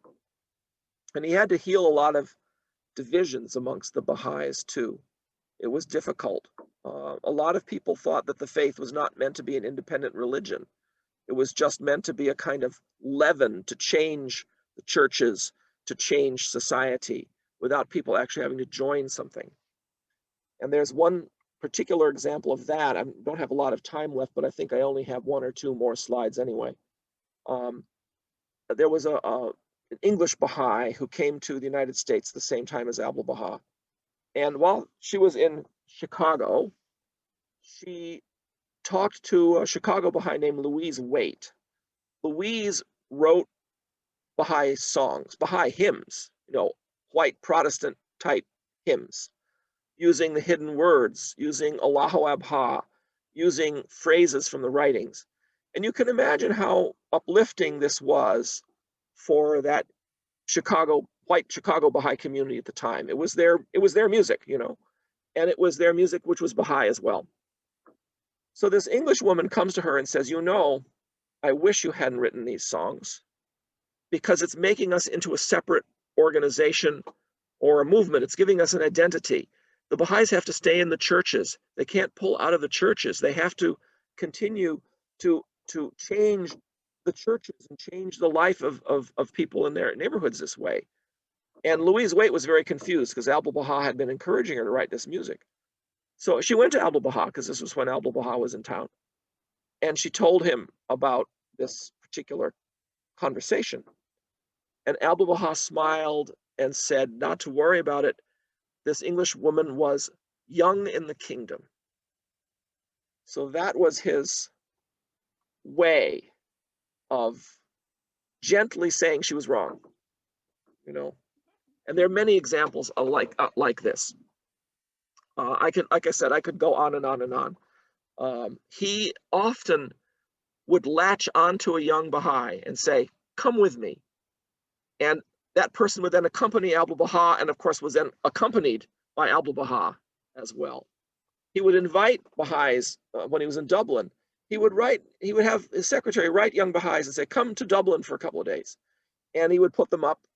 And he had to heal a lot of divisions amongst the Baha'is too. It was difficult. A lot of people thought that the faith was not meant to be an independent religion. It was just meant to be a kind of leaven to change the churches, to change society, without people actually having to join something. And there's one particular example of that. I don't have a lot of time left, but I think I only have 1 or 2 more slides anyway. There was an English Baha'i who came to the United States the same time as Abdu'l-Baha. And while she was in Chicago, she talked to a Chicago Baha'i named Louise Waite. Louise wrote Baha'i songs, Baha'i hymns, white Protestant type hymns, using the hidden words, using Allahu Abha, using phrases from the writings. And you can imagine how uplifting this was for that white Chicago Baha'i community at the time. It was their music, and it was their music which was Baha'i as well. So this English woman comes to her and says, I wish you hadn't written these songs, because it's making us into a separate organization or a movement. It's giving us an identity. The Baha'is have to stay in the churches. They can't pull out of the churches. They have to continue to change the churches and change the life of people in their neighborhoods this way. And Louise Waite was very confused because Abdu'l-Baha had been encouraging her to write this music. So she went to Abdu'l-Baha because this was when Abdu'l-Baha was in town. And she told him about this particular conversation. And Abdu'l-Baha smiled and said not to worry about it. This English woman was young in the kingdom. So that was his way of gently saying she was wrong, you know. And there are many examples like this. Like I said, I could go on and on and on. He often would latch onto a young Baha'i and say, "Come with me," and that person would then accompany Abdu'l-Baha, and of course was then accompanied by Abdu'l-Baha as well. He would invite Baha'is when he was in Dublin. He would have his secretary write young Baha'is and say, "Come to Dublin for a couple of days," and he would put them up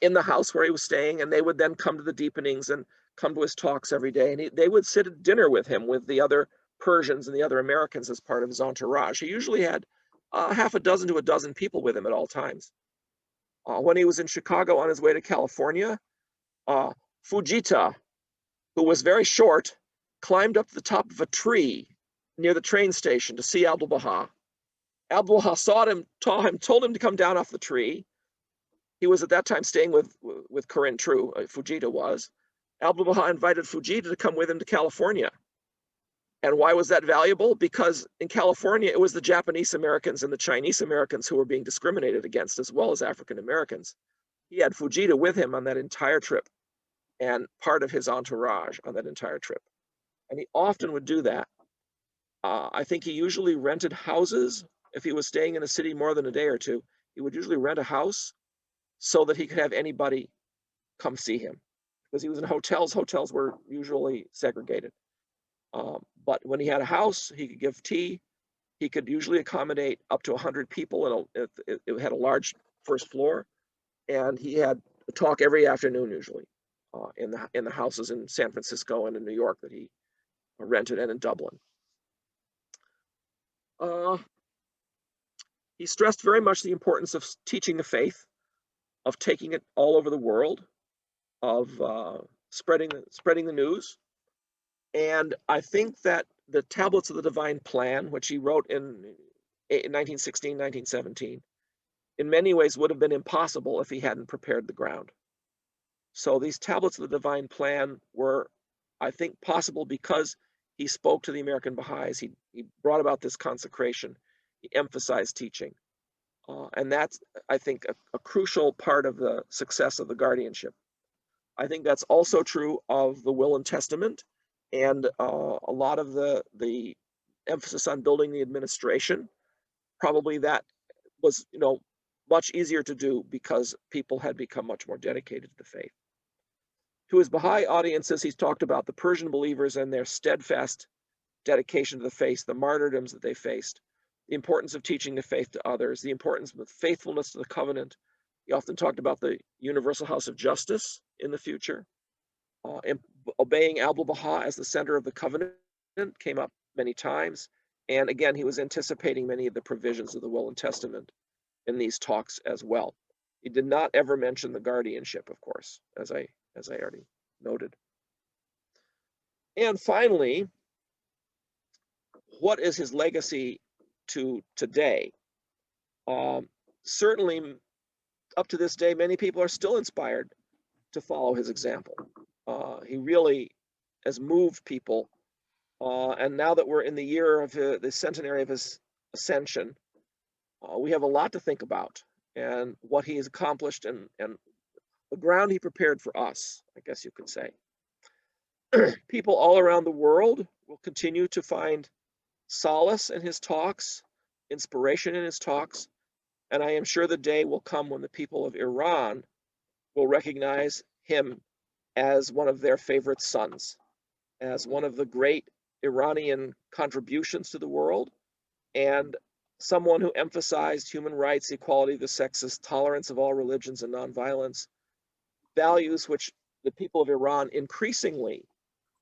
in the house where he was staying, and they would then come to the deepenings and come to his talks every day. And they would sit at dinner with him with the other Persians and the other Americans as part of his entourage. He usually had half a dozen to a dozen people with him at all times. When he was in Chicago on his way to California, Fujita, who was very short, climbed up to the top of a tree near the train station to see Abdu'l-Baha. Abdu'l-Baha saw him, told him to come down off the tree. He was at that time staying with Corinne True, Fujita was. Abdu'l-Baha invited Fujita to come with him to California. And why was that valuable? Because in California, it was the Japanese Americans and the Chinese Americans who were being discriminated against, as well as African Americans. He had Fujita with him on that entire trip and part of his entourage on that entire trip. And he often would do that. I think he usually rented houses. If he was staying in a city more than a day or two, he would usually rent a house so that he could have anybody come see him. Because he was in hotels, hotels were usually segregated. But when he had a house, he could give tea. He could usually accommodate up to 100 people. It had a large first floor, and he had a talk every afternoon usually in the houses in San Francisco and in New York that he rented, and in Dublin. He stressed very much the importance of teaching the faith, of taking it all over the world, of spreading the news. And I think that the Tablets of the Divine Plan, which he wrote in 1916, 1917, in many ways would have been impossible if he hadn't prepared the ground. So these Tablets of the Divine Plan were, I think, possible because he spoke to the American Baha'is. He brought about this consecration. He emphasized teaching. And that's, I think, a crucial part of the success of the guardianship. I think that's also true of the Will and Testament, and a lot of the emphasis on building the administration. Probably that was, much easier to do because people had become much more dedicated to the faith. To his Baha'i audiences, he's talked about the Persian believers and their steadfast dedication to the faith, the martyrdoms that they faced, the importance of teaching the faith to others, the importance of faithfulness to the covenant. He often talked about the universal house of justice in the future. And obeying Abdu'l-Baha as the center of the covenant came up many times. And again, he was anticipating many of the provisions of the Will and Testament in these talks as well. He did not ever mention the guardianship, of course, as I already noted. And finally, what is his legacy to today? Certainly, up to this day, many people are still inspired to follow his example. He really has moved people. And now that we're in the year of the centenary of his ascension, we have a lot to think about and what he has accomplished and the ground he prepared for us, I guess you could say. People all around the world will continue to find solace in his talks, inspiration in his talks, and I am sure the day will come when the people of Iran will recognize him as one of their favorite sons, as one of the great Iranian contributions to the world, and someone who emphasized human rights, equality of the sexes, tolerance of all religions, and nonviolence, values which the people of Iran increasingly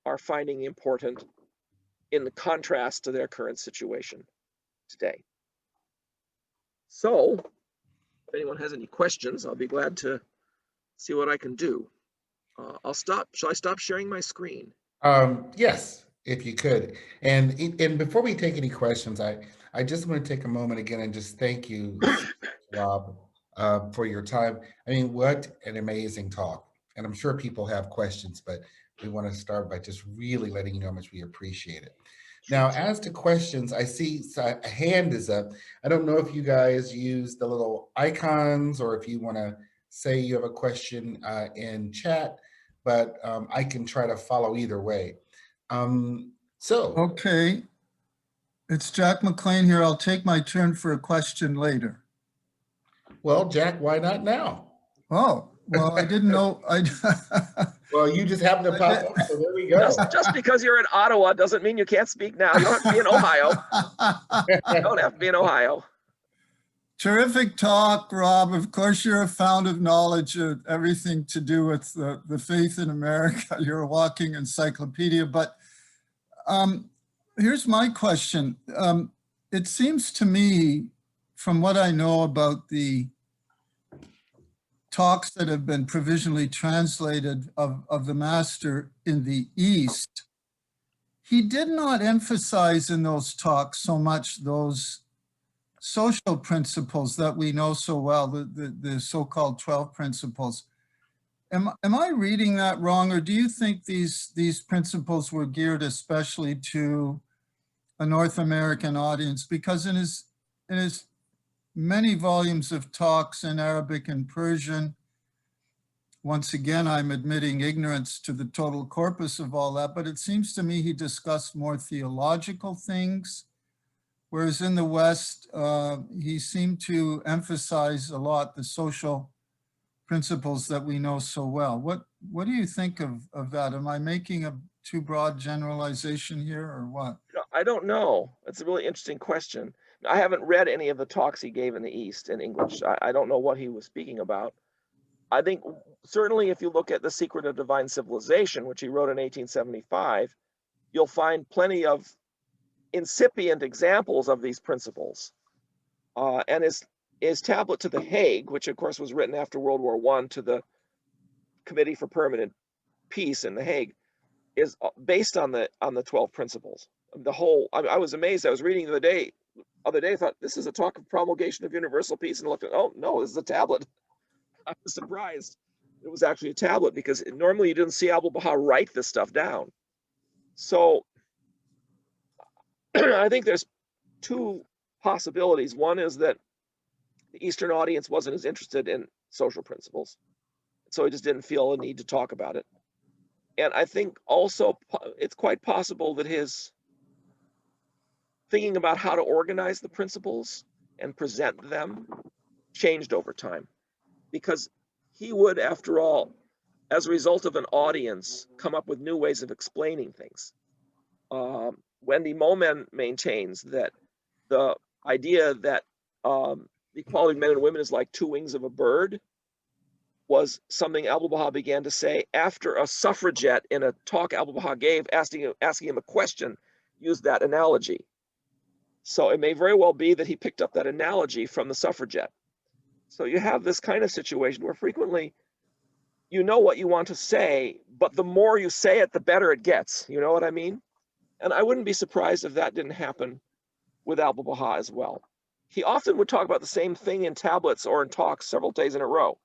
are finding important in the contrast to their current situation today. So, if anyone has any questions, I'll be glad to see what I can do. I'll stop. Shall I stop sharing my screen? Yes, if you could. And before we take any questions, I just want to take a moment again and just thank you, Rob, for your time. I mean, what an amazing talk. And I'm sure people have questions, but we want to start by just really letting you know how much we appreciate it. Sure. Now, as to questions, I see a hand is up. I don't know if you guys use the little icons or if you want to say you have a question in chat, but I can try to follow either way. So, Okay, it's Jack McLean here. I'll take my turn for a question later. well, Jack, why not now? Oh, well, I didn't know. Well, you just happened to pop up, so there we go. Just because you're in Ottawa doesn't mean you can't speak now. You don't have to be in Ohio. You don't have to be in Ohio. Terrific talk, Rob. Of course, you're a fount of knowledge of everything to do with the faith in America. You're a walking encyclopedia. But here's my question. It seems to me, from what I know about the talks that have been provisionally translated of the master in the East, he did not emphasize in those talks so much those social principles that we know so well, the so-called 12 principles. Am I reading that wrong, or do you think these principles were geared especially to a North American audience? Because in his many volumes of talks in Arabic and Persian, once again, I'm admitting ignorance to the total corpus of all that, but it seems to me he discussed more theological things, whereas in the West, he seemed to emphasize a lot the social principles that we know so well. What do you think of that? Am I making a too broad generalization here, or what? I don't know. It's a really interesting question. I haven't read any of the talks he gave in the East in English. I don't know what he was speaking about. I think certainly if you look at The Secret of Divine Civilization, which he wrote in 1875, you'll find plenty of incipient examples of these principles. And his tablet to The Hague, which of course was written after World War I to the Committee for Permanent Peace in The Hague, is based on the 12 principles. The whole, I was amazed. I was reading the other day, I thought, this is a talk of promulgation of universal peace, and looked at, oh no, this is a tablet. I was surprised it was actually a tablet, because normally you didn't see Abdu'l-Baha write this stuff down. So I think there's two possibilities. One is that the Eastern audience wasn't as interested in social principles, so he just didn't feel a need to talk about it. And I think also it's quite possible that his thinking about how to organize the principles and present them changed over time, because he would, after all, as a result of an audience, come up with new ways of explaining things. Wendy Momen maintains that the idea that the equality of men and women is like two wings of a bird was something Abdu'l-Baha began to say after a suffragette in a talk Abdu'l-Baha gave, asking him a question, used that analogy. So it may very well be that he picked up that analogy from the suffragette. So you have this kind of situation where frequently you know what you want to say, but the more you say it, the better it gets. You know what I mean? And I wouldn't be surprised if that didn't happen with Abdu'l-Baha as well. He often would talk about the same thing in tablets or in talks several days in a row.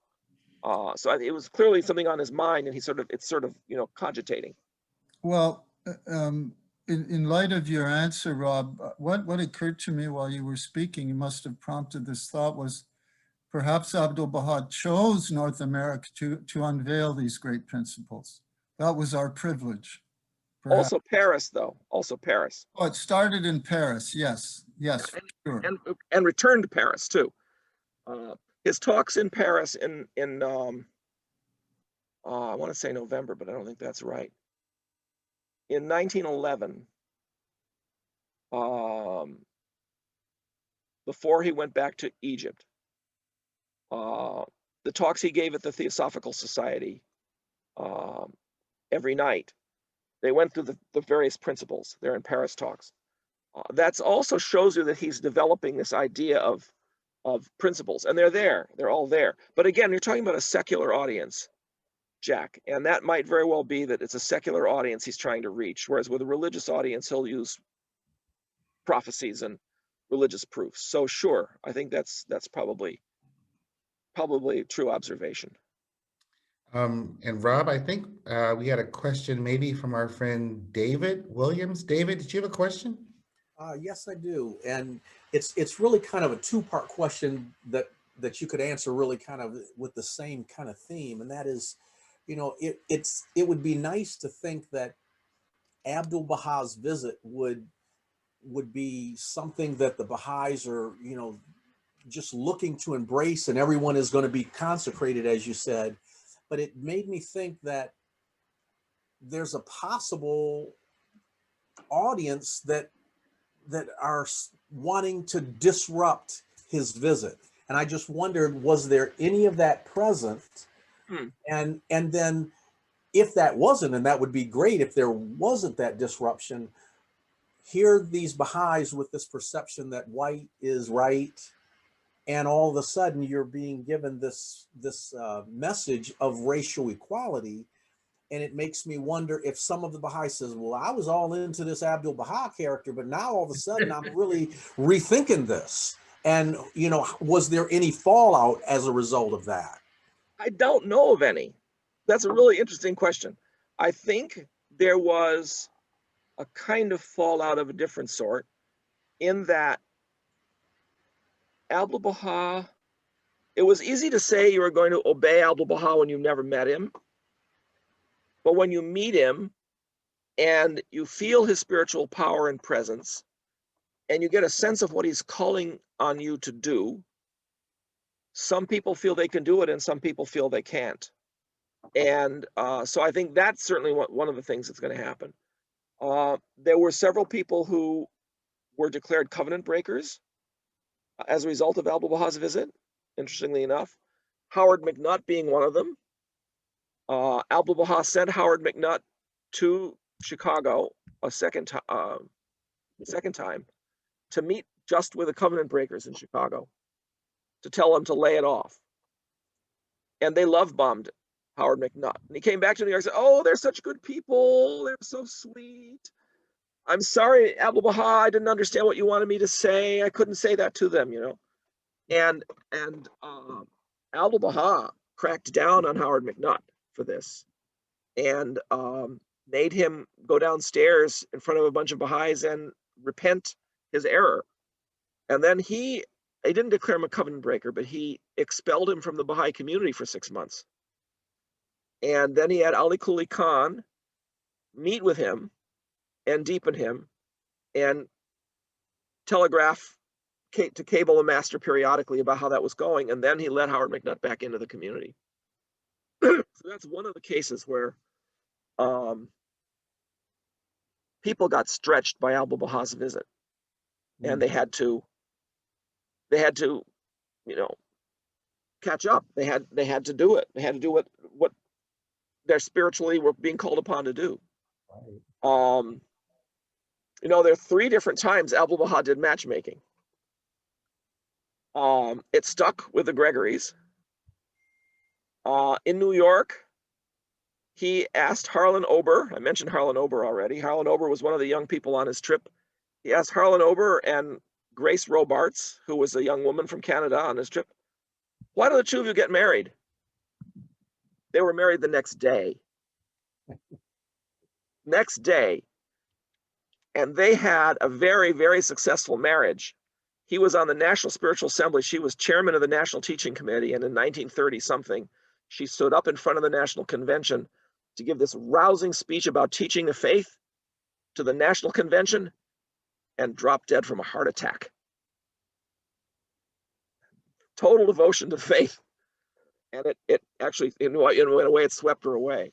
So it was clearly something on his mind, and it's sort of cogitating. Well, in light of your answer, Rob, what occurred to me while you were speaking, you must have prompted this thought, was perhaps Abdu'l-Baha chose North America to unveil these great principles. That was our privilege. Perhaps. Also Paris, though. Also Paris. Oh, it started in Paris. Yes, for sure. And returned to Paris too. His talks in Paris in I want to say November, but I don't think that's right. In 1911, before he went back to Egypt, the talks he gave at the Theosophical Society every night, they went through the various principles. They're in Paris talks. That also shows you that he's developing this idea of of principles, and they're all there. But again, you're talking about a secular audience, Jack, and that might very well be that it's a secular audience he's trying to reach, whereas with a religious audience, he'll use prophecies and religious proofs. So sure, I think that's probably a true observation. And Rob, I think we had a question maybe from our friend David Williams. David, did you have a question? Yes, I do, and it's really kind of a two-part question that you could answer really kind of with the same kind of theme, and that is, it would be nice to think that Abdu'l-Baha's visit would be something that the Baha'is are, just looking to embrace, and everyone is going to be consecrated, as you said. But it made me think that there's a possible audience that are wanting to disrupt his visit. And I just wondered, was there any of that present? And then if that wasn't, and that would be great if there wasn't that disruption, here these Baha'is with this perception that white is right, and all of a sudden you're being given this message of racial equality. And it makes me wonder if some of the Baha'i says, well, I was all into this Abdu'l-Baha character, but now all of a sudden I'm really rethinking this. And, was there any fallout as a result of that? I don't know of any. That's a really interesting question. I think there was a kind of fallout of a different sort in that Abdu'l-Baha, it was easy to say you were going to obey Abdu'l-Baha when you've never met him. But when you meet him and you feel his spiritual power and presence, and you get a sense of what he's calling on you to do, some people feel they can do it and some people feel they can't. And so I think that's certainly one of the things that's going to happen. There were several people who were declared covenant breakers as a result of Abdu'l-Baha's visit, interestingly enough, Howard McNutt being one of them. Abdu'l-Baha sent Howard McNutt to Chicago a second time to meet just with the covenant breakers in Chicago, to tell them to lay it off. And they love bombed Howard McNutt. And he came back to New York and said, oh, they're such good people. They're so sweet. I'm sorry, Abdu'l-Baha, I didn't understand what you wanted me to say. I couldn't say that to them, And Abdu'l-Baha cracked down on Howard McNutt for this, and made him go downstairs in front of a bunch of Baha'is and repent his error. And then he didn't declare him a covenant breaker, but he expelled him from the Baha'i community for 6 months. And then he had Ali Quli Khan meet with him and deepen him and telegraph to cable the master periodically about how that was going. And then he let Howard McNutt back into the community. So that's one of the cases where people got stretched by Abdu'l-Baha's visit, and they had to, catch up. They had to do it. They had to do what they're spiritually were being called upon to do. There are 3 different times Abdu'l-Baha did matchmaking. It stuck with the Gregories. In New York, he asked Harlan Ober. I mentioned Harlan Ober already. Harlan Ober was one of the young people on his trip. He asked Harlan Ober and Grace Robarts, who was a young woman from Canada on his trip, why don't the 2 of you get married? They were married the next day. Next day. And they had a very, very successful marriage. He was on the National Spiritual Assembly. She was chairman of the National Teaching Committee. And in 1930-something, she stood up in front of the National Convention to give this rousing speech about teaching the faith to the National Convention and dropped dead from a heart attack. Total devotion to faith. And it actually, in a way, it swept her away.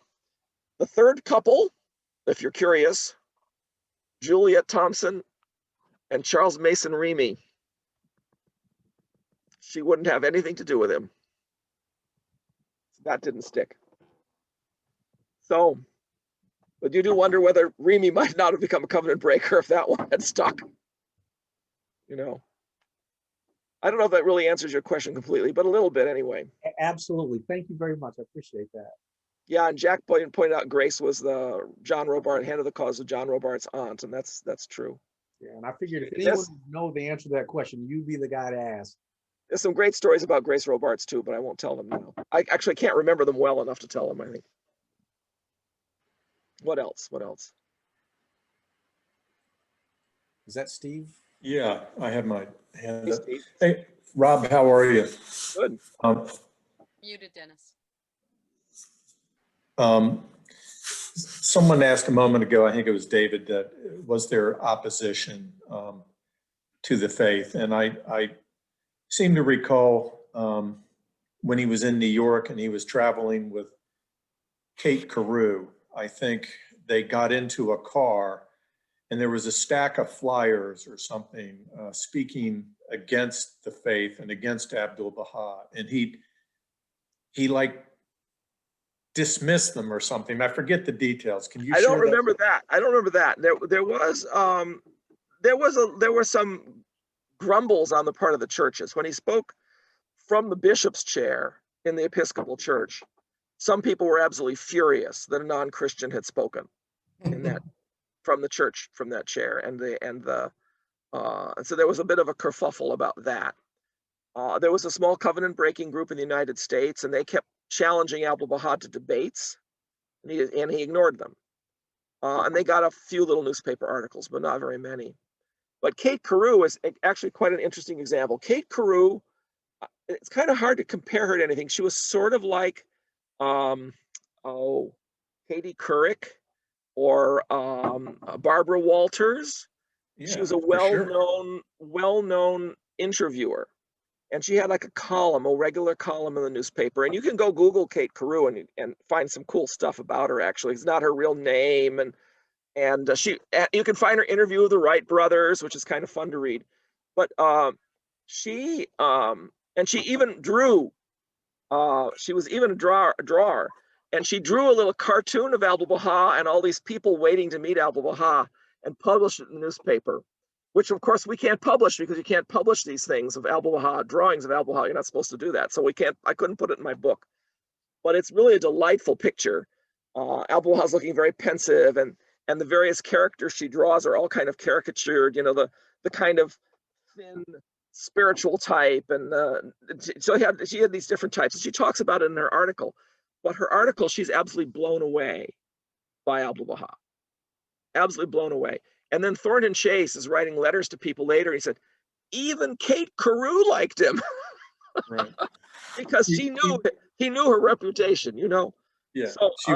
The third couple, if you're curious, Juliet Thompson and Charles Mason Remy. She wouldn't have anything to do with him. That didn't stick. So, but you do wonder whether Remy might not have become a covenant breaker if that one had stuck. I don't know if that really answers your question completely, but a little bit anyway. Absolutely. Thank you very much. I appreciate that. Yeah, and Jack pointed out Grace was the John Robart, head of the cause of John Robart's aunt, and that's true. Yeah, and I figured if anyone There's, would know the answer to that question, you'd be the guy to ask. there's some great stories about Grace Robarts too, but I won't tell them now. I actually can't remember them well enough to tell them, I think. What else? What else? Is that Steve? Yeah, I have my hand Hey, up. Steve. Hey, Rob, how are you? Good. Muted, Dennis. Someone asked a moment ago, I think it was David, that was there opposition to the faith? And I seem to recall when he was in New York and he was traveling with Kate Carew, I think they got into a car and there was a stack of flyers or something speaking against the faith and against Abdu'l-Baha. And he like dismissed them or something. I forget the details. Can you I share don't that? remember that. I don't remember that. There were some grumbles on the part of the churches when he spoke from the bishop's chair in the Episcopal Church. Some people were absolutely furious that a non-Christian had spoken in that from the church, from that chair, and so there was a bit of a kerfuffle about that. There was a small covenant breaking group in the United States, and they kept challenging Abdu'l-Baha to debates, and he ignored them. And they got a few little newspaper articles, but not very many. But Kate Carew is actually quite an interesting example. Kate Carew, it's kind of hard to compare her to anything. She was sort of like, Katie Couric or Barbara Walters. She was a for sure. well-known interviewer. And she had like a regular column in the newspaper. And you can go Google Kate Carew and find some cool stuff about her, actually. It's not her real name. And you can find her interview with the Wright brothers, which is kind of fun to read. But she even drew, she was even a drawer. And she drew a little cartoon of Abdu'l-Baha and all these people waiting to meet Abdu'l-Baha and published it in the newspaper, which of course we can't publish because you can't publish these things of Abdu'l-Baha, drawings of Abdu'l-Baha. You're not supposed to do that. So I couldn't put it in my book. But it's really a delightful picture. Abdu'l-Baha's looking very pensive, and the various characters she draws are all kind of caricatured, the kind of thin spiritual type. And so she had these different types. And she talks about it in her article. But her article, she's absolutely blown away by Abdu'l-Baha. Absolutely blown away. And then Thornton Chase is writing letters to people later. He said, even Kate Carew liked him. Right. Because he knew her reputation, Yeah, So she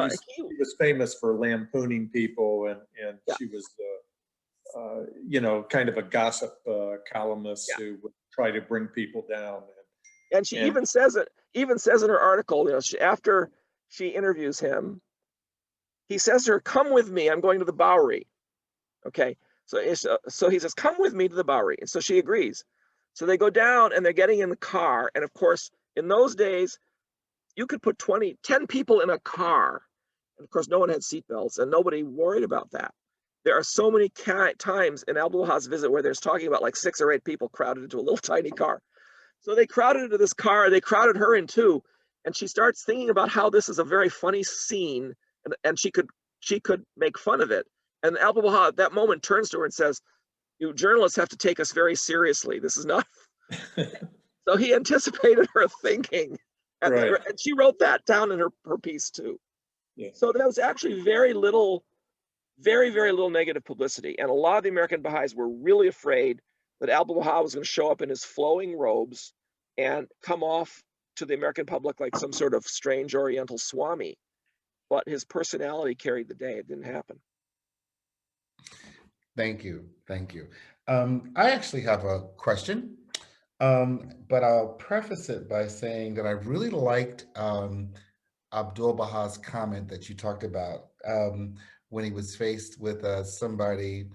was famous for lampooning people, and Yeah. she was, kind of a gossip columnist who would try to bring people down. And she even says in her article, after she interviews him, he says to her, "Come with me. I'm going to the Bowery." Okay, so he says, "Come with me to the Bowery," and so she agrees. So they go down and they're getting in the car, and of course, in those days, you could put 10 people in a car, and of course, no one had seatbelts, and nobody worried about that. There are so many times in Abdu'l-Baha's visit where there's talking about like 6 or 8 people crowded into a little tiny car. So they crowded into this car, they crowded her in too, and she starts thinking about how this is a very funny scene, and she could make fun of it. And Abdu'l-Baha at that moment turns to her and says, "You journalists have to take us very seriously. This is not." So he anticipated her thinking, Right. and she wrote that down in her piece too. Yeah. So there was actually very, very little negative publicity, and a lot of the American Baha'is were really afraid that Abdu'l-Baha was going to show up in his flowing robes and come off to the American public like some sort of strange Oriental Swami. But his personality carried the day. It didn't happen. Thank you. Thank you. I actually have a question, but I'll preface it by saying that I really liked Abdu'l-Baha's comment that you talked about when he was faced with somebody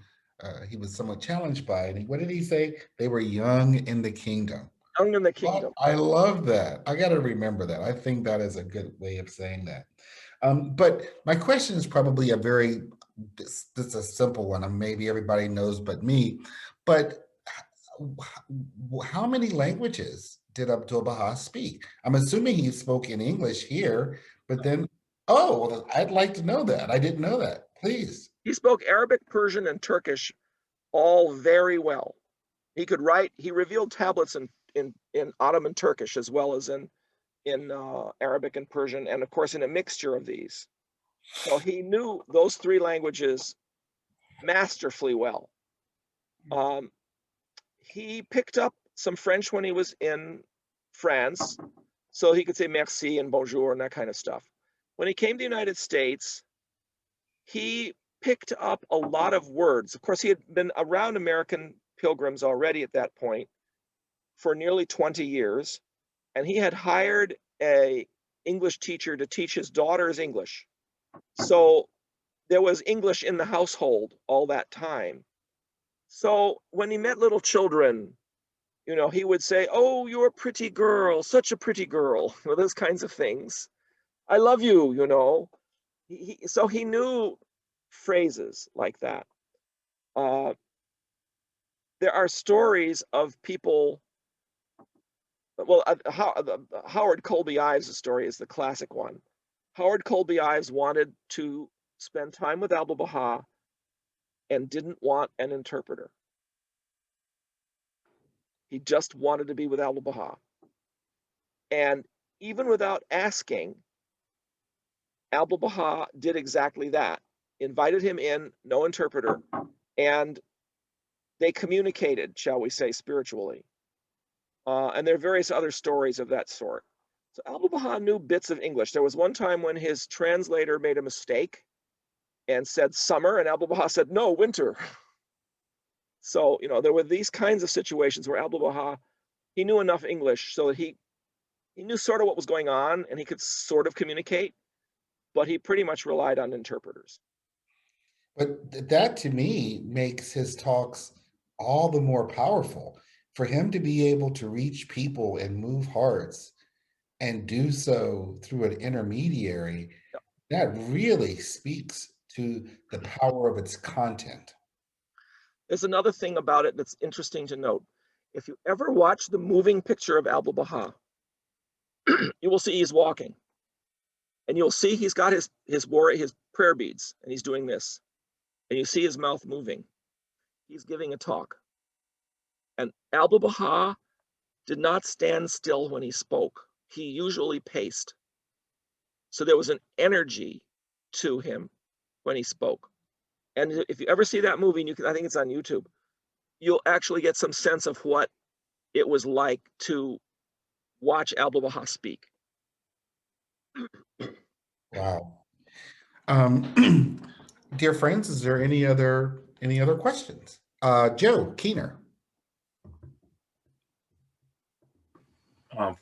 he was somewhat challenged by. And what did he say? They were young in the kingdom. Young in the kingdom. I love that. I got to remember that. I think that is a good way of saying that. But my question is probably this is a simple one, and maybe everybody knows but me. But how many languages did Abdu'l-Baha speak? I'm assuming he spoke in English here, but then, oh, well, I'd like to know that. I didn't know that. Please. He spoke Arabic, Persian, and Turkish all very well. He could write. He revealed tablets in Ottoman Turkish as well as in Arabic and Persian, and of course in a mixture of these. So he knew those three languages masterfully well. He picked up some French when he was in France, so he could say merci and bonjour and that kind of stuff. When he came to the United States, he picked up a lot of words. Of course, he had been around American pilgrims already at that point for nearly 20 years, and he had hired a English teacher to teach his daughters English. So there was English in the household all that time. So when he met little children, he would say, "Oh, you're a pretty girl, such a pretty girl," those kinds of things. "I love you," So he knew phrases like that. There are stories of people. Well, Howard Colby Ives' story is the classic one. Howard Colby Ives wanted to spend time with Abdu'l-Baha and didn't want an interpreter. He just wanted to be with Abdu'l-Baha. And even without asking, Abdu'l-Baha did exactly that. Invited him in, no interpreter, and they communicated, shall we say, spiritually. And there are various other stories of that sort. So Abdu'l-Baha knew bits of English. There was one time when his translator made a mistake and said summer, and Abdu'l-Baha said, "No, winter." So, there were these kinds of situations where Abdu'l-Baha, he knew enough English so that he knew sort of what was going on and he could sort of communicate, but he pretty much relied on interpreters. But that to me makes his talks all the more powerful. For him to be able to reach people and move hearts and do so through an intermediary, that really speaks to the power of its content. There's another thing about it that's interesting to note. If you ever watch the moving picture of Abdu'l-Baha, you will see he's walking. And you'll see he's got his prayer beads, and he's doing this. And you see his mouth moving. He's giving a talk. And Abdu'l-Baha did not stand still when he spoke. He usually paced. So there was an energy to him when he spoke. And if you ever see that movie, and I think it's on YouTube, you'll actually get some sense of what it was like to watch Abdu'l-Baha speak. Wow. Dear friends, is there any other questions? Joe Keener.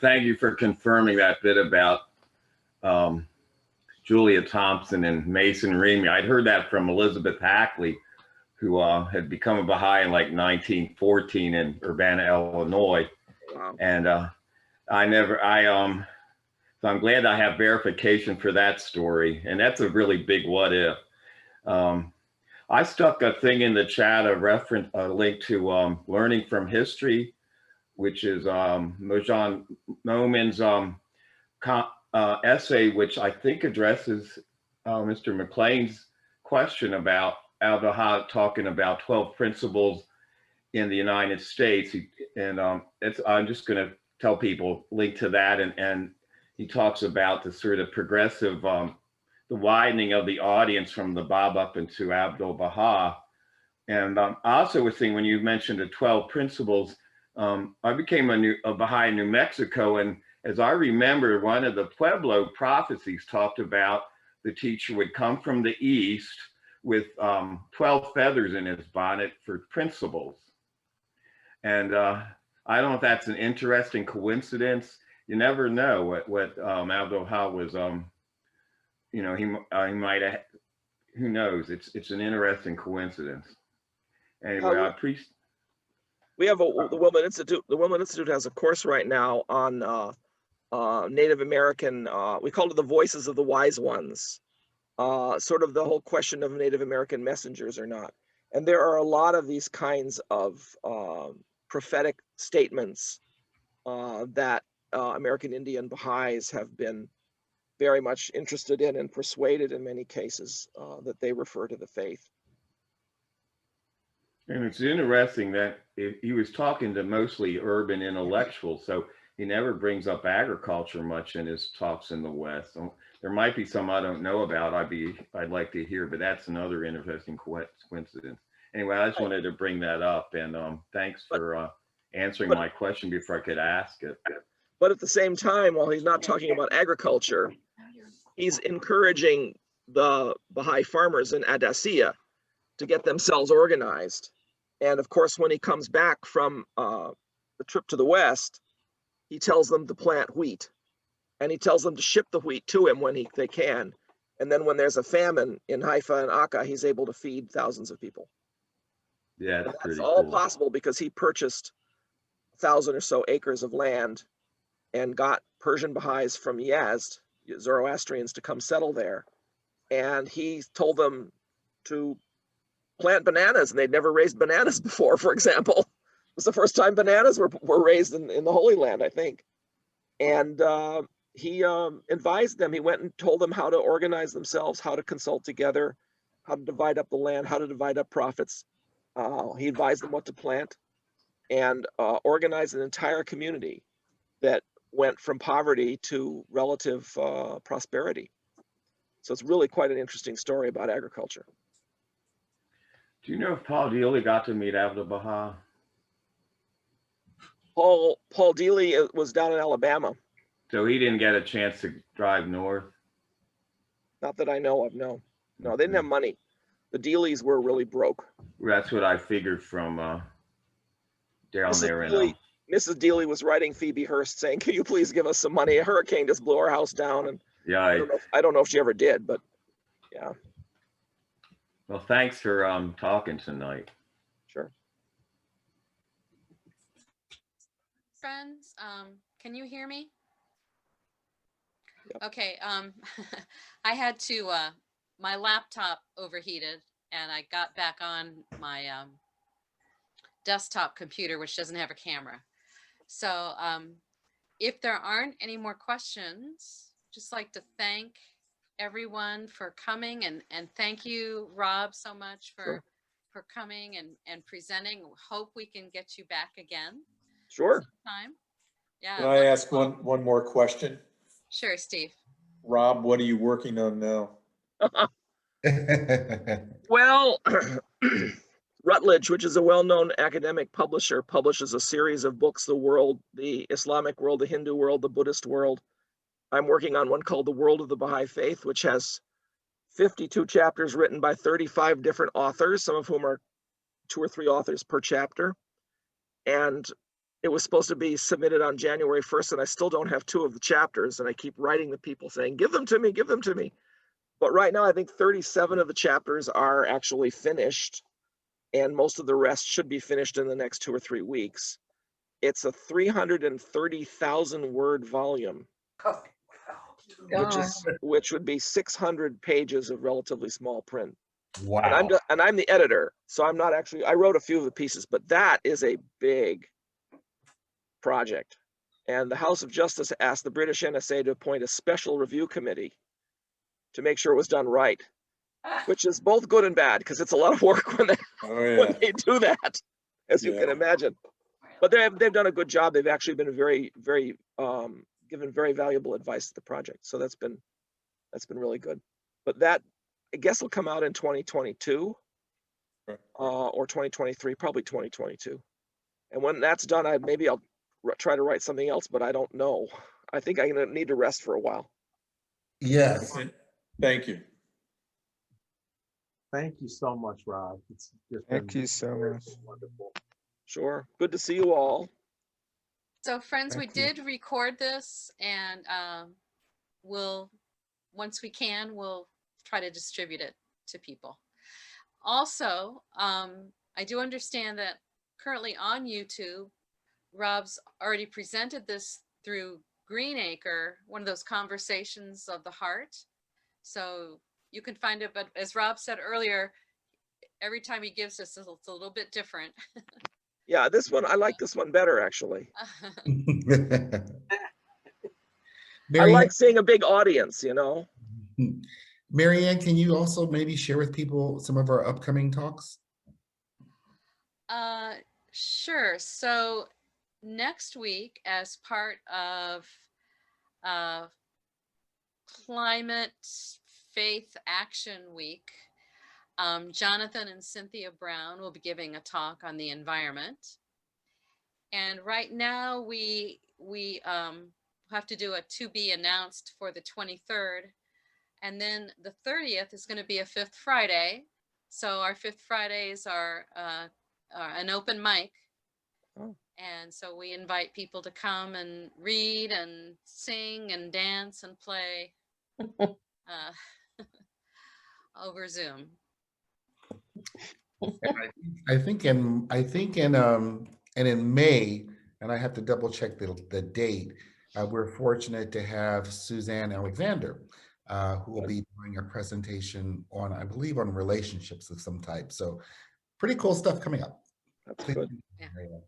Thank you for confirming that bit about Julia Thompson and Mason Remy. I'd heard that from Elizabeth Hackley, who had become a Baha'i in like 1914 in Urbana, Illinois. Wow. And so I'm glad I have verification for that story. And that's a really big what if. I stuck a thing in the chat, a link to Learning from History, which is Mojan Momin's essay, which I think addresses Mr. McLean's question about Abdu'l-Baha talking about 12 principles in the United States. I'm just going to tell people, link to that. And he talks about the sort of progressive, the widening of the audience from the Bab up into Abdu'l-Baha. And I also was thinking, when you mentioned the 12 principles, I became a Baha'i in New Mexico, and as I remember, one of the Pueblo prophecies talked about the teacher would come from the east with 12 feathers in his bonnet for principles. And I don't know if that's an interesting coincidence. You never know what Abdu'l-Baha was. He might have. Who knows? It's an interesting coincidence. Anyway, I appreciate. We have the Women Institute. The Women Institute has a course right now on Native American. We call it the Voices of the Wise Ones. Sort of the whole question of Native American messengers or not. And there are a lot of these kinds of prophetic statements that American Indian Baha'is have been very much interested in and persuaded in many cases that they refer to the faith. And it's interesting that he was talking to mostly urban intellectuals, so he never brings up agriculture much in his talks in the West. So there might be some I don't know about. I'd like to hear, but that's another interesting coincidence. Anyway, I just wanted to bring that up, and thanks for answering my question before I could ask it. But at the same time, while he's not talking about agriculture, he's encouraging the Baha'i farmers in Adasiya to get themselves organized. And of course, when he comes back from the trip to the West, he tells them to plant wheat, and he tells them to ship the wheat to him when they can. And then when there's a famine in Haifa and Akka, he's able to feed thousands of people. Yeah, And that's that's pretty all cool. possible because he purchased 1,000 or so acres of land and got Persian Baha'is from Yazd, Zoroastrians, to come settle there. And he told them to plant bananas, and they'd never raised bananas before, for example. It was the first time bananas were raised in the Holy Land, I think. And he advised them. He went and told them how to organize themselves, how to consult together, how to divide up the land, how to divide up profits. He advised them what to plant, and organized an entire community that went from poverty to relative prosperity. So it's really quite an interesting story about agriculture. Do you know if Paul Dealey got to meet Abdu'l-Baha? Paul Dealey was down in Alabama. So he didn't get a chance to drive north? Not that I know of, no. No, they didn't have money. The Dealeys were really broke. That's what I figured from down there in Mrs. Dealey was writing Phoebe Hearst saying, "Can you please give us some money? A hurricane just blew our house down." And yeah. I don't know if she ever did, but yeah. Well, thanks for talking tonight. Sure. Friends, can you hear me? Yep. Okay, I had to, my laptop overheated and I got back on my desktop computer, which doesn't have a camera. So if there aren't any more questions, just like to thank everyone for coming, and thank you, Rob, so much for coming and presenting. Hope we can get you back again. Sure. Sometime. Yeah. Can I ask one more question? Sure, Steve. Rob, what are you working on now? Well, Routledge, which is a well-known academic publisher, publishes a series of books: the world, the Islamic world, the Hindu world, the Buddhist world. I'm working on one called The World of the Baha'i Faith, which has 52 chapters written by 35 different authors, some of whom are 2 or 3 authors per chapter. And it was supposed to be submitted on January 1st, and I still don't have 2 of the chapters. And I keep writing the people saying, give them to me, give them to me. But right now, I think 37 of the chapters are actually finished, and most of the rest should be finished in the next 2 or 3 weeks. It's a 330,000 word volume, which would be 600 pages of relatively small print. Wow. And I'm the editor, so I'm not actually, I wrote a few of the pieces, but that is a big project. And the House of Justice asked the British NSA to appoint a special review committee to make sure it was done right, which is both good and bad, because it's a lot of work when they do that, as you can imagine. But they've done a good job. They've actually been very, very given very valuable advice to the project. So that's been really good. But that, I guess, will come out in 2022 or 2023, probably 2022. And when that's done, maybe I'll try to write something else, but I don't know. I think I'm gonna need to rest for a while. Yes. Thank you. Thank you so much, Rob. It's just Thank you so much. wonderful. Sure. Good to see you all. So friends, we Thank you. did record this, and we'll, once we can, we'll try to distribute it to people. Also, I do understand that currently on YouTube, Rob's already presented this through Greenacre, one of those conversations of the heart. So you can find it, but as Rob said earlier, every time he gives us, it's a little bit different. Yeah, this one, I like this one better, actually. I Mary like seeing a big audience, you know? Ann, Mary Ann, can you also maybe share with people some of our upcoming talks? Sure. So next week, as part of uh, Climate Faith Action Week, Jonathan and Cynthia Brown will be giving a talk on the environment. And right now we have to do a to be announced for the 23rd. And then the 30th is going to be a fifth Friday. So our fifth Fridays are an open mic. Oh. And so we invite people to come and read and sing and dance and play over Zoom. I think in May, and I have to double check the date. We're fortunate to have Suzanne Alexander, who will be doing a presentation on, I believe, on relationships of some type. So pretty cool stuff coming up. That's Please good. continue, Mary Ann.